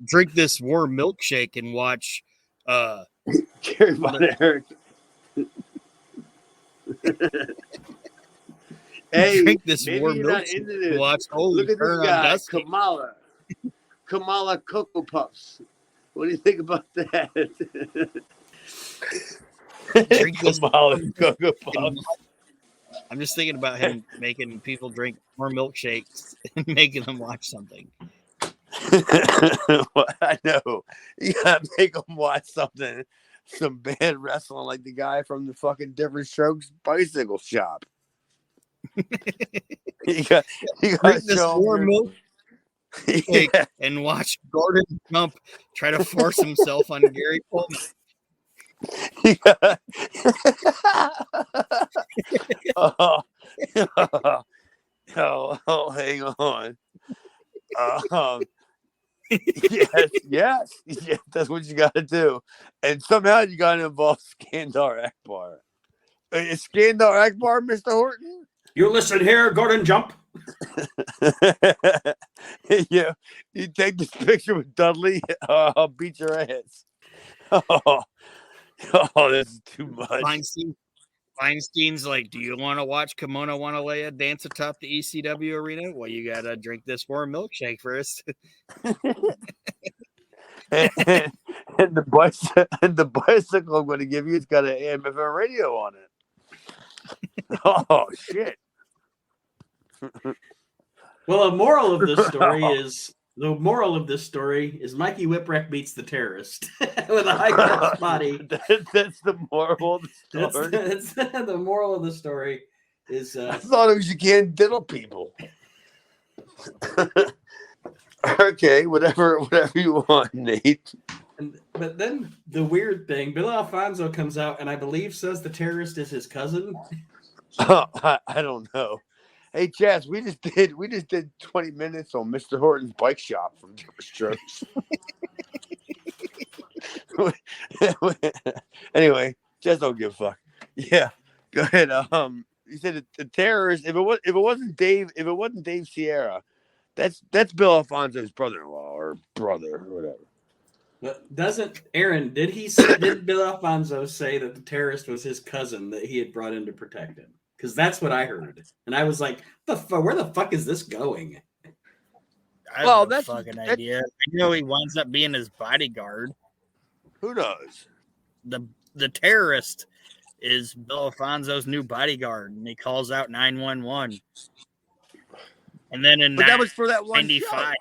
drink this warm milkshake and watch Gary Von Erich. Hey, drink this maybe warm you're not milkshake into this. and watch Holy Look at Turn this on guy, Dusty. Kamala Cocoa Puffs. What do you think about that? Drink this Kamala Cocoa Puffs. I'm just thinking about him making people drink more milkshakes and making them watch something. Well, I know. You gotta make them watch something. Some bad wrestling like the guy from the fucking Different Strokes bicycle shop. you got Drink this warm milk yeah. and watch Gordon Jump try to force himself on Gary Pullman. Hang on. Yes, that's what you got to do. And somehow you got to involve Skandar Akbar. Is Skandar Akbar Mr. Horton? You listen here, Gordon Jump. Yeah, you take this picture with Dudley, I'll beat your ass. Oh, this is too much. Feinstein's like, do you want to watch Kimono Wanalea dance atop the ECW arena? Well, you got to drink this warm milkshake first. and the bicycle I'm going to give you, it's got an AM/FM radio on it. Oh shit! Well, the moral of this story is Mikey Whipwreck beats the terrorist with a high-class body. That's the moral of the story. That's the moral of the story is. I thought it was you can't diddle people. Okay, whatever you want, Nate. But then the weird thing, Bill Alfonso comes out and I believe says the terrorist is his cousin. Oh, I don't know. Hey, Chaz, we just did 20 minutes on Mr. Horton's bike shop from Different Strokes. Anyway, Chaz don't give a fuck. Yeah, go ahead. You said the terrorist. If it wasn't Dave Sierra, that's Bill Alfonso's brother-in-law or brother or whatever. But did Bill Alfonso say that the terrorist was his cousin that he had brought in to protect him? Because that's what I heard, and I was like, "Where the fuck is this going?" I have no fucking idea. I know he winds up being his bodyguard. Who knows? The terrorist is Bill Alfonso's new bodyguard, and he calls out 911. And then that was for that one 95. show.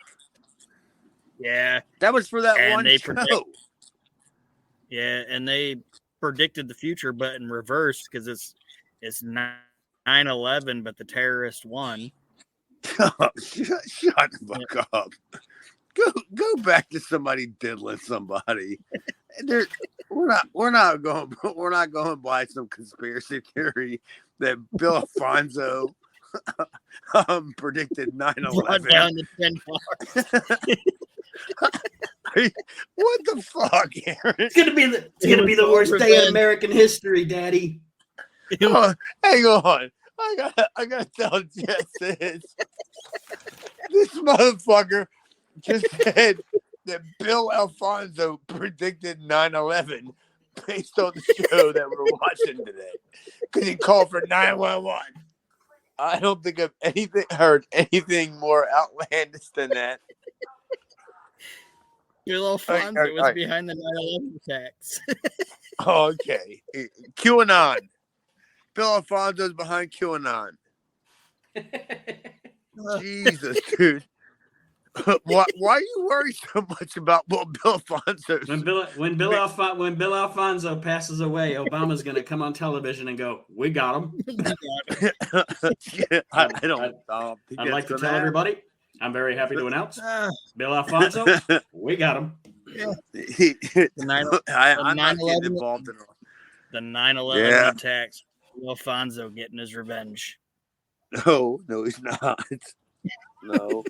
Yeah, that was for that one show. And they predicted the future, but in reverse because it's 9/11, but the terrorist won. Shut the fuck up. Go back to somebody diddling somebody. We're not going by some conspiracy theory that Bill Alfonso predicted 9/11. Down to 10 bars. What the fuck, Aaron? It's gonna be the worst day in American history, Daddy. Oh, hang on. I gotta tell Jess this. This motherfucker just said that Bill Alfonso predicted 9/11 based on the show that we're watching today. Because he called for 911. I don't think I've heard anything more outlandish than that. Bill Alfonso was behind the 9/11 attacks. Okay. QAnon. Bill Alfonso's behind QAnon. Jesus, dude. Why are you worried so much about what Bill Alfonso? When Bill Alfonso passes away, Obama's going to come on television and go, "We got him." I'd like to tell everybody, I'm very happy to announce, Bill Alfonso, we got him. Yeah. I'm not getting involved in all. The 9/11 attacks. Bill Alfonso getting his revenge. No, he's not. No.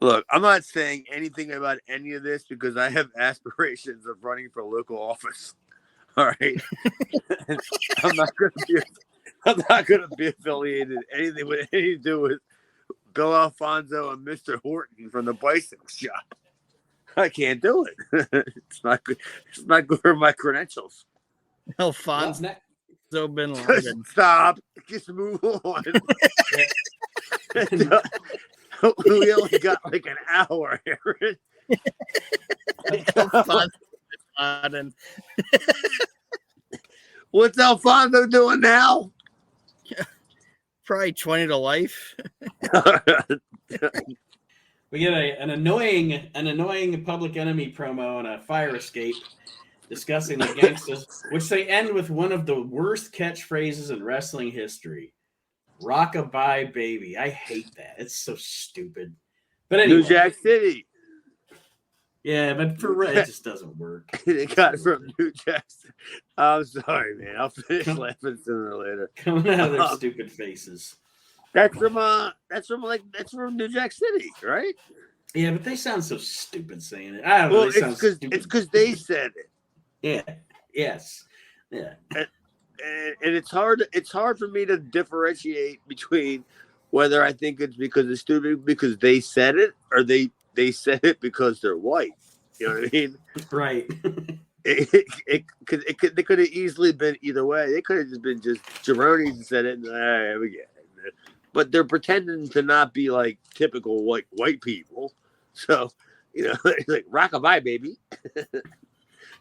Look, I'm not saying anything about any of this because I have aspirations of running for local office. All right. I'm not gonna be affiliated anything with anything to do with Bill Alfonso and Mr. Horton from the bicycle shop. I can't do it. It's not good. It's not good for my credentials. Alfonso bin Laden. Stop. Just move on. We only got like an hour, Aaron. What's Alfonso doing now? Probably 20 to life. We get an annoying Public Enemy promo and a fire escape discussing the gangsters, which they end with one of the worst catchphrases in wrestling history. Rockabye baby. I hate that. It's so stupid. But anyway. New Jack City. Yeah, but for it just doesn't work. They got it from New Jack City. I'm sorry, man. I'll finish laughing sooner or later. Coming out of their stupid faces. That's from New Jack City, right? Yeah, but they sound so stupid saying it. I don't know. It's because they said it. Yeah. Yes. Yeah. And it's hard for me to differentiate between whether I think it's because it's stupid because they said it or they said it because they're white. You know what I mean? Right. They could have easily been either way. They could have just been just jabronis and said it. And, we get it. But they're pretending to not be like typical white people. So, it's like rockabye, baby.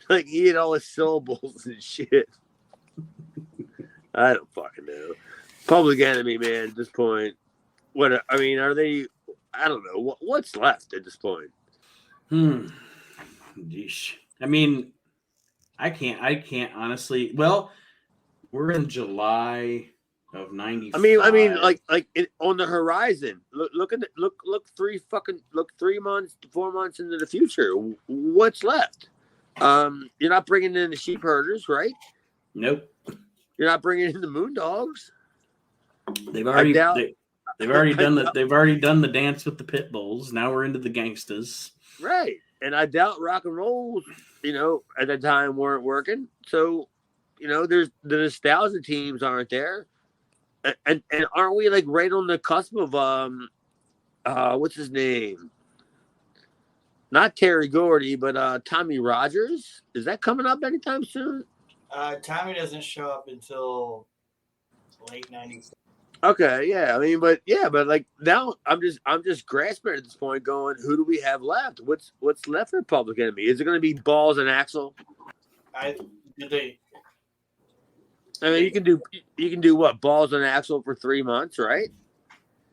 Like he had all his syllables and shit. I don't fucking know. Public Enemy, man. At this point, are they? I don't know. What's left at this point? Yeesh. I mean, I can't honestly. Well, we're in July of '95. I mean, like on the horizon. Look 3 months, 4 months into the future. What's left? You're not bringing in the sheep herders, right? Nope. You're not bringing in the Moondogs. They've already done the dance with the pit bulls. Now we're into the gangstas. Right. And I doubt rock and rolls, at that time weren't working. So, there's the nostalgia teams aren't there. And aren't we like right on the cusp of what's his name? Not Terry Gordy, but Tommy Rogers. Is that coming up anytime soon? Tommy doesn't show up until late 90s. Okay, yeah. I mean, but like now I'm just grasping at this point, going, who do we have left? What's left for Public Enemy? Is it going to be Balls and Axel? I mean, you can do what, Balls and Axel for 3 months, right?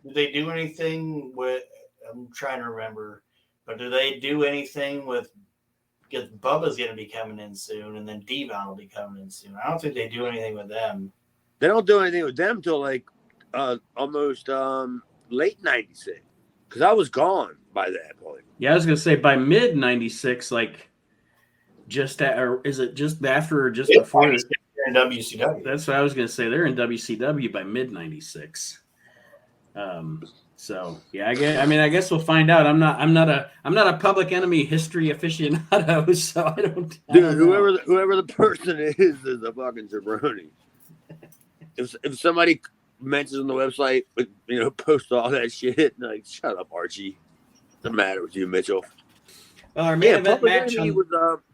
Did they do anything with? I'm trying to remember, but do they do anything with? Because Bubba's going to be coming in soon, and then Devon will be coming in soon. I don't think they do anything with them. They don't do anything with them till like almost late '96, because I was gone by that point. Yeah, I was gonna say by mid '96, like or is it just after or just before? They're in WCW. That's what I was gonna say. They're in WCW by mid '96. So yeah, I guess we'll find out. I'm not a Public Enemy history aficionado, so I don't. Dude, whoever the person is a fucking jabroni. If somebody mentions on the website, post all that shit, like, shut up, Archie. What's the matter with you, Mitchell? Our main event match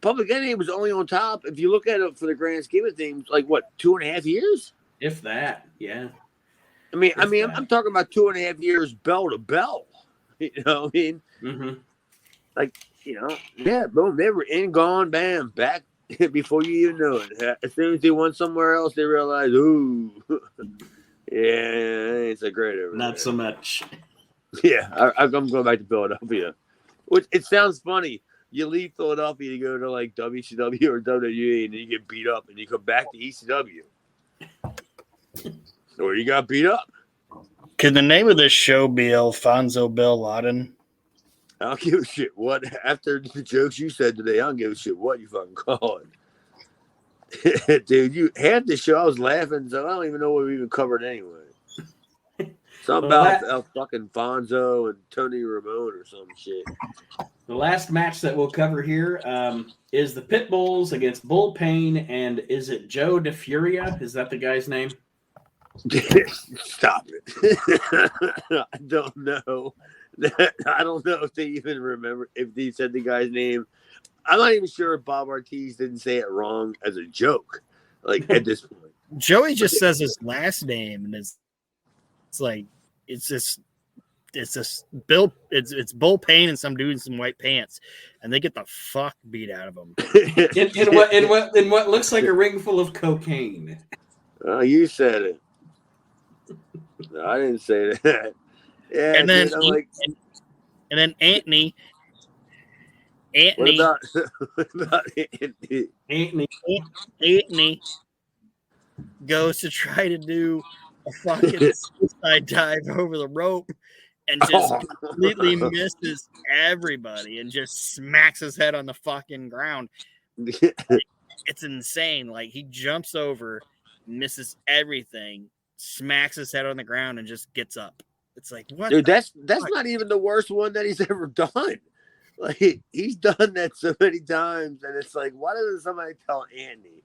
Public Enemy was only on top. If you look at it for the grand scheme of things, like what, 2.5 years? If that, yeah. I'm talking about 2.5 years bell to bell. You know what I mean? Mm-hmm. Like, yeah, boom, they were in, gone, bam, back before you even know it. As soon as they went somewhere else, they realized, ooh, yeah, it's a great over Not there. so much. Yeah, I'm going back to Philadelphia. Which, it sounds funny. You leave Philadelphia to go to like WCW or WWE, and then you get beat up, and you come back to ECW. Or you got beat up. Could the name of this show be Alfonso Bin Laden? I don't give a shit what. After the jokes you said today, I don't give a shit what you fucking call it. Dude, half the show I was laughing, so I don't even know what we even covered anyway. Something about fucking Fonzo and Tony Ramone or some shit. The last match that we'll cover here is the Pit Bulls against Bull Payne, and is it Joe DeFuria? Is that the guy's name? Stop it. I don't know. I don't know if they even remember if they said the guy's name. I'm not even sure if Bob Ortiz didn't say it wrong as a joke, like at this point. Joey just says his last name, and it's Bull Payne and some dude in some white pants, and they get the fuck beat out of them. in what looks like a ring full of cocaine. Oh, you said it. No, I didn't say that. Yeah, and then dude, Anthony. What about Anthony? Anthony goes to try to do a fucking suicide dive over the rope and just completely misses everybody and just smacks his head on the fucking ground. It's insane. Like, he jumps over, misses everything, smacks his head on the ground, and just gets up. It's like, what? Dude, that's not even the worst one that he's ever done. Like, he's done that so many times, and it's like, why doesn't somebody tell Andy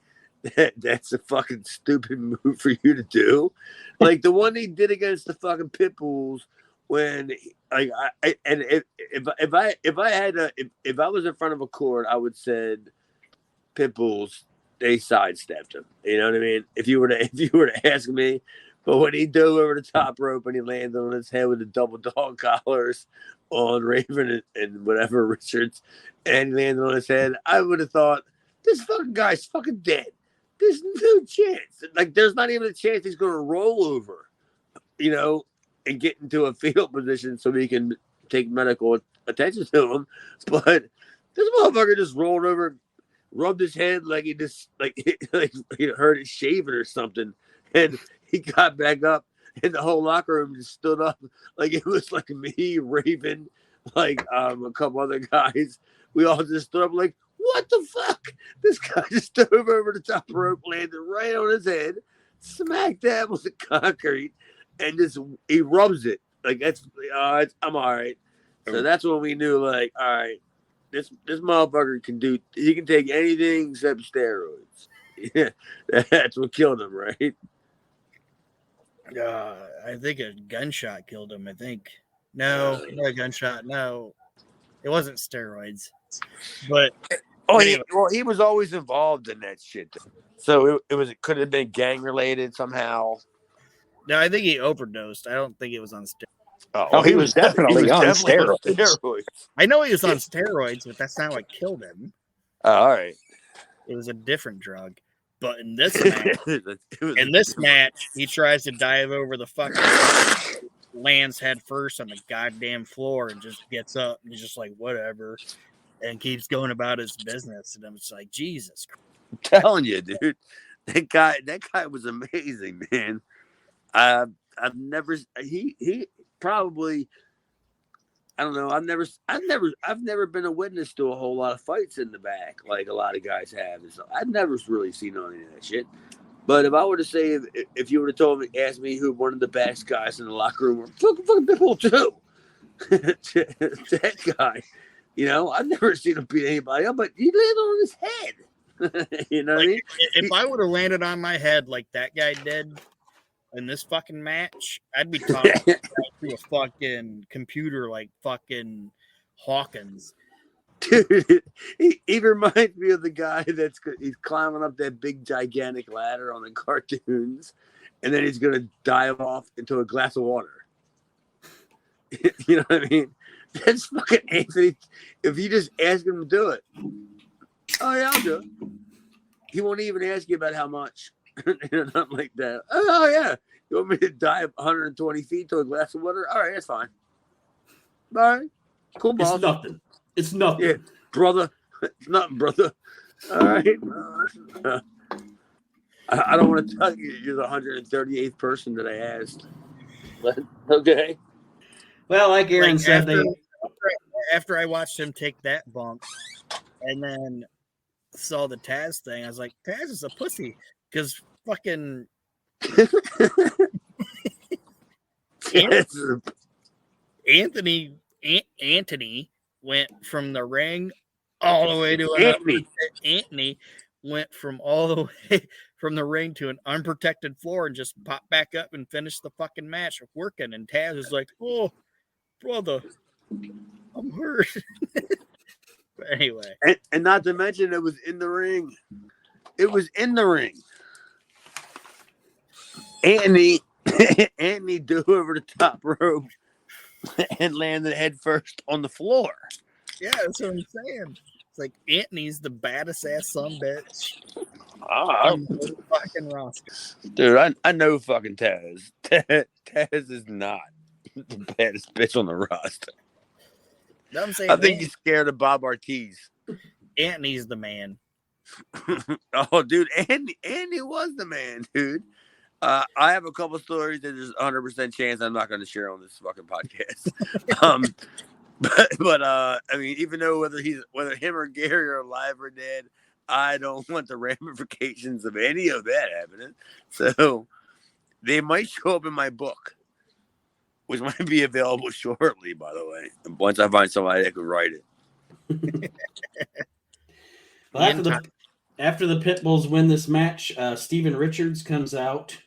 that's a fucking stupid move for you to do? Like the one he did against the fucking Pit Bulls when, like, if I was in front of a court, I would said, Pitbulls, they sidestepped him. You know what I mean? If you were to ask me, but when he dove over the top rope and he landed on his head with the double dog collars on Raven and whatever Richards, and he landed on his head, I would have thought, this fucking guy's fucking dead. There's no chance. Like, there's not even a chance he's going to roll over, you know, and get into a fetal position so he can take medical attention to him. But this motherfucker just rolled over, rubbed his head like he just like he heard it shaving or something, and he got back up, and the whole locker room just stood up like it was like me, Raven, like a couple other guys. We all just stood up like, what the fuck? This guy just dove over the top rope, landed right on his head, smacked that with the concrete, and just he rubs it like that's I'm all right. So that's when we knew, like, all right, this motherfucker he can take anything except steroids. Yeah, that's what killed him, right? I think a gunshot killed him. I think not a gunshot. No, it wasn't steroids. But anyway. He was always involved in that shit. So it could have been gang related somehow. No, I think he overdosed. I don't think it was on steroids. Oh, he was definitely on steroids. I know he was on steroids, but that's not what killed him. Oh, all right. It was a different drug. But in this match, he tries to dive over the fucking lands head first on the goddamn floor and just gets up and he's just like, whatever, and keeps going about his business. And I'm just like, Jesus Christ. I'm telling you, dude, that guy was amazing, man. I've never probably, I don't know. I've never been a witness to a whole lot of fights in the back like a lot of guys have. And so I've never really seen any of that shit. But if I were to say, if you would have asked me who one of the best guys in the locker room were, fucking Pitbull too. That guy, you know, I've never seen him beat anybody up, but he landed on his head. You know what I mean? If I would have landed on my head like that guy did in this fucking match, I'd be talking to a fucking computer like fucking Hawkins. Dude, he reminds me of the guy he's climbing up that big gigantic ladder on the cartoons, and then he's gonna dive off into a glass of water. You know what I mean? That's fucking Anthony. If you just ask him to do it, oh yeah, I'll do it. He won't even ask you about how much. Nothing like that. Oh yeah, you want me to dive 120 feet to a glass of water? All right, that's fine. All right, cool, boss. It's nothing. It's nothing. Yeah, brother. It's nothing, brother. All right. I don't want to tell you you're the 138th person that I asked. But okay. Well, like Aaron said, after I watched him take that bump and then saw the Taz thing, I was like, Taz is a pussy because fucking Anthony went from the ring all the way to Anthony went from all the way from the ring to an unprotected floor and just popped back up and finished the fucking match working. And Taz is like, oh, brother, I'm hurt. But anyway. And not to mention it was in the ring. It was in the ring. Anthony dove over the top rope and landed head first on the floor. Yeah, that's what I'm saying. It's like Anthony's the baddest ass sumbitch on the fucking roster. Dude, I know fucking Taz. Taz is not the baddest bitch on the roster. I'm saying, I think he's scared of Bob Ortiz. Anthony's the man. Oh, dude, Andy was the man, dude. I have a couple stories that there's 100% chance I'm not going to share on this fucking podcast. But I mean, even though whether him or Gary are alive or dead, I don't want the ramifications of any of that happening. So they might show up in my book, which might be available shortly, by the way. And once I find somebody that could write it. Well, after the Pitbulls win this match, Steven Richards comes out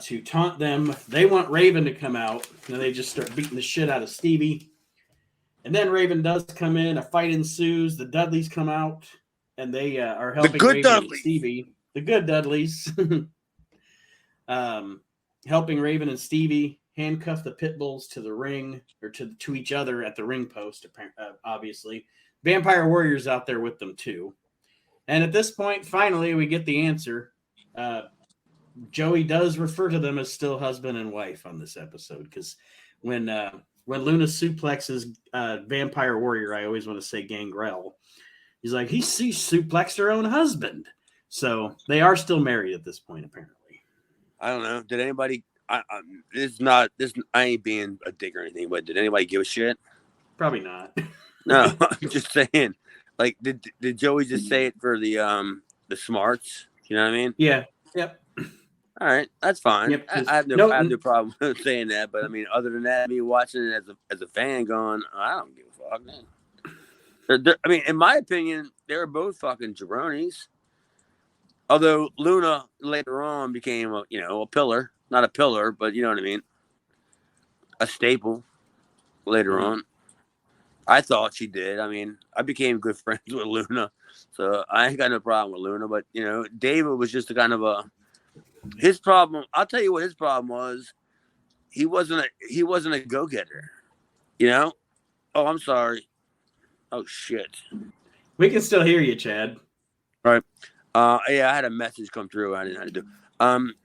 to taunt them. They want Raven to come out, and they just start beating the shit out of Stevie. And then Raven does come in. A fight ensues. The Dudleys come out. and they are helping good Raven Dudleys. and Stevie. The good Dudleys. Helping Raven and Stevie handcuff the pit bulls to the ring, or to each other at the ring post, obviously. Vampire Warrior's out there with them too. And at this point, finally, we get the answer. Joey does refer to them as still husband and wife on this episode, because when Luna suplexes Vampire Warrior, I always want to say Gangrel. He's like, he suplexed her own husband. So they are still married at this point, apparently. I don't know. Did anybody? I ain't being a dick or anything, but did anybody give a shit? Probably not. No, I'm just saying. Like, did Joey just say it for the smarts? You know what I mean? Yeah. Yep. All right, that's fine. Yep, I have no problem saying that. But I mean, other than that, me watching it as a fan, going, I don't give a fuck, man. I mean, in my opinion, they were both fucking jabronis. Although Luna later on became a pillar, not a pillar, but you know what I mean, a staple later on. I thought she did. I mean, I became good friends with Luna, so I ain't got no problem with Luna. But David was just a kind of his problem. I'll tell you what his problem was. He wasn't a go-getter. Oh, I'm sorry. Oh shit. We can still hear you, Chad. Right. Yeah, I had a message come through. I didn't know how to do.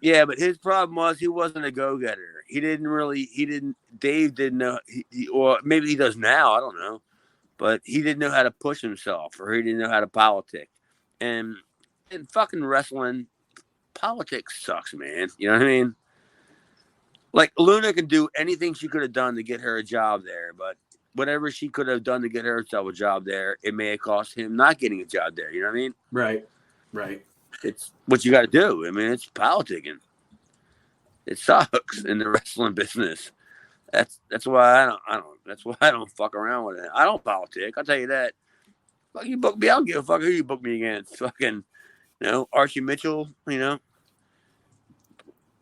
Yeah, but his problem was he wasn't a go-getter. Dave didn't know, or maybe he does now, I don't know. But he didn't know how to push himself, or he didn't know how to politic. And in fucking wrestling, politics sucks, man. You know what I mean? Like, Luna can do anything she could have done to get her a job there, but whatever she could have done to get herself a job there, it may have cost him not getting a job there. You know what I mean? Right. It's what you got to do. I mean, it's politicking. It sucks in the wrestling business. That's why I don't fuck around with it. I don't politic. I'll tell you that. Fuck, you book me. I don't give a fuck who you book me against. Fucking, Archie Mitchell.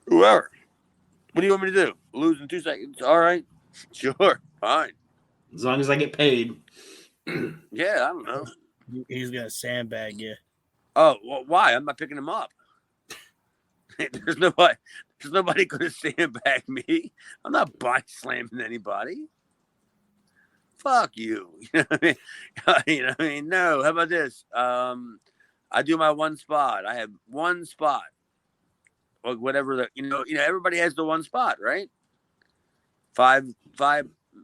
Whoever. What do you want me to do? Lose in 2 seconds? All right. Sure. Fine. As long as I get paid. Yeah, I don't know. He's gonna sandbag you. Oh, well, why? I'm not picking him up. There's nobody going to sandbag me. I'm not body slamming anybody. Fuck you. You know what I mean? No. How about this? I do my one spot. I have one spot. Or whatever everybody has the one spot, right? Five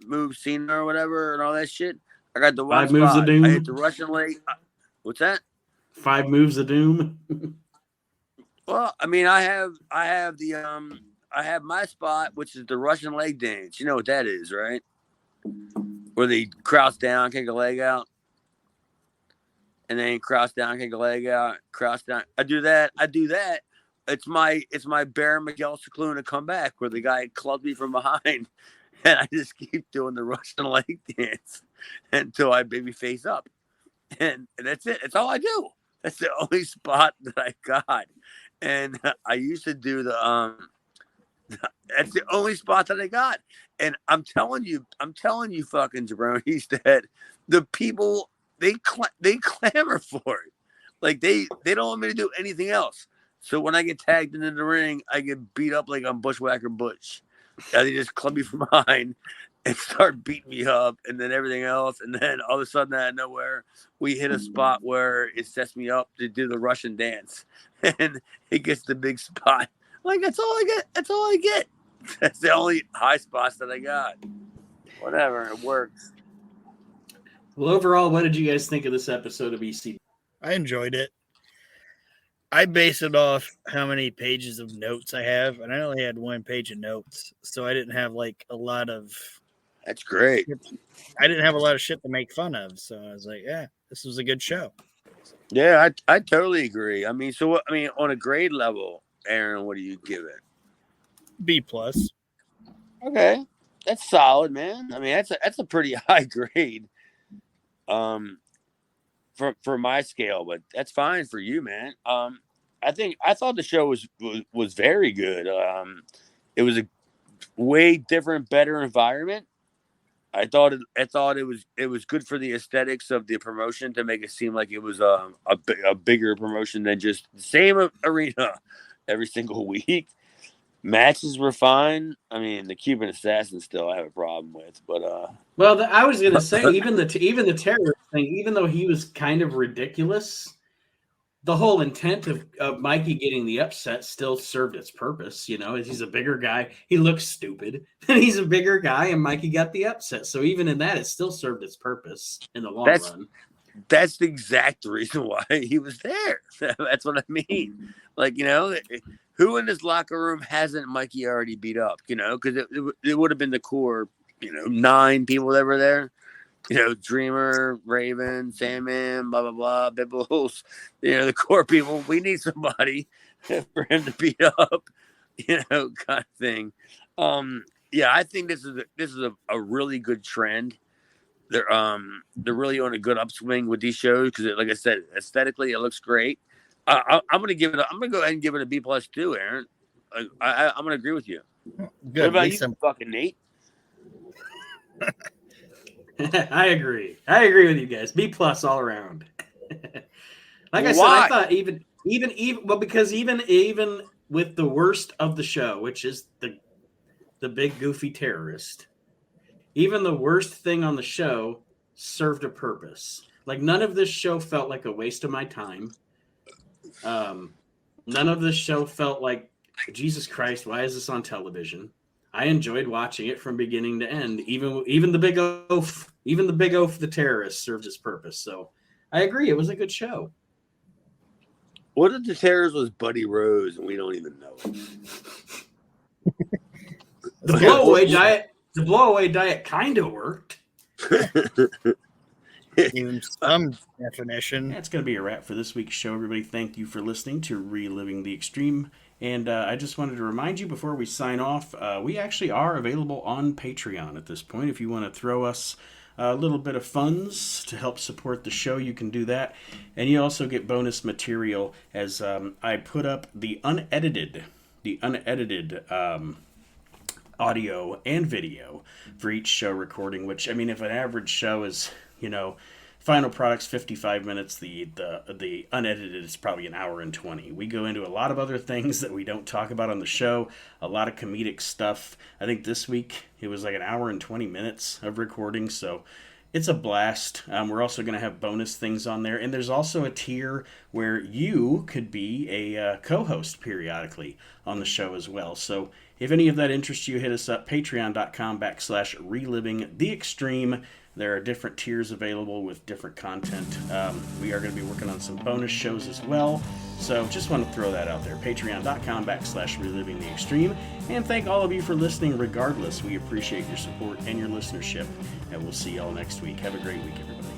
moves Cena or whatever and all that shit. I got the one 5 moves spot. of doom. I hit the Russian leg. What's that? 5 moves of doom. Well, I mean, I have my spot, which is the Russian leg dance. You know what that is, right? Where they crouch down, kick a leg out, and then crouch down, kick a leg out, crouch down. I do that. It's my Baron Miguel Cicluna comeback where the guy clubbed me from behind, and I just keep doing the Russian leg dance until I baby face up, and that's it. That's all I do. That's the only spot that I got. And I used to do that's the only spot that I got. And I'm telling you fucking jabronis that the people, they clamor for it. Like they don't want me to do anything else. So when I get tagged into the ring, I get beat up like I'm Bushwhacker Butch. And they just club me from behind and start beating me up, and then everything else. And then all of a sudden, out of nowhere, we hit a spot where it sets me up to do the Russian dance. And it gets the big spot. Like, that's all I get. That's the only high spots that I got. Whatever, it works. Well, overall, what did you guys think of this episode of ECW? I enjoyed it. I base it off how many pages of notes I have, and I only had 1 page of notes, so I didn't have like a lot of. That's great. I didn't have a lot of shit to make fun of, so I was like, "Yeah, this was a good show." Yeah, I totally agree. I mean, on a grade level, Aaron, what do you give it? B+. Okay, that's solid, man. I mean, that's a pretty high grade, for my scale, but that's fine for you, man. I thought the show was very good. It was a way different, better environment. I thought it was good for the aesthetics of the promotion to make it seem like it was a bigger promotion than just the same arena every single week. Matches were fine. I mean, the Cuban Assassin still I have a problem with, but well, I was gonna say even the terrorist thing, even though he was kind of ridiculous, the whole intent of Mikey getting the upset still served its purpose. You know, he's a bigger guy. He looks stupid, and he's a bigger guy, and Mikey got the upset. So even in that, it still served its purpose in the long run. That's the exact reason why he was there. That's what I mean. Like, you know, who in this locker room hasn't Mikey already beat up? You know, because it would have been the core, 9 people that were there. Dreamer, Raven, Sandman, blah, blah, blah, Bibbles, the core people. We need somebody for him to beat up, kind of thing. Yeah, I think this is a really good trend. They're really on a good upswing with these shows because, like I said, aesthetically it looks great. I'm gonna go ahead and give it a B+ too, Aaron. I'm gonna agree with you. Good. What about you, fucking Nate? I agree with you guys. B+ all around. Like I said, I thought even because even with the worst of the show, which is the big goofy terrorist, even the worst thing on the show served a purpose. Like none of this show felt like a waste of my time. None of this show felt like, Jesus Christ, why is this on television? I enjoyed watching it from beginning to end. Even the big oaf, the terrorist served its purpose. So I agree, it was a good show. What if the terrorist was Buddy Rose and we don't even know it? The blowaway diet kind of worked. Even some definition. That's going to be a wrap for this week's show, everybody. Thank you for listening to Reliving the Extreme. And I just wanted to remind you before we sign off, we actually are available on Patreon at this point. If you want to throw us a little bit of funds to help support the show, you can do that. And you also get bonus material as I put up the unedited audio and video for each show recording, which, I mean, if an average show is, final product's 55 minutes, the unedited is probably 1 hour and 20. We go into a lot of other things that we don't talk about on the show, a lot of comedic stuff. I think this week it was like 1 hour and 20 minutes of recording, so it's a blast. We're also going to have bonus things on there, and there's also a tier where you could be a co-host periodically on the show as well. So if any of that interests you, hit us up, patreon.com/relivingtheextreme. There are different tiers available with different content. We are going to be working on some bonus shows as well. So just want to throw that out there. Patreon.com/relivingtheextreme. And thank all of you for listening regardless. We appreciate your support and your listenership. And we'll see y'all next week. Have a great week, everybody.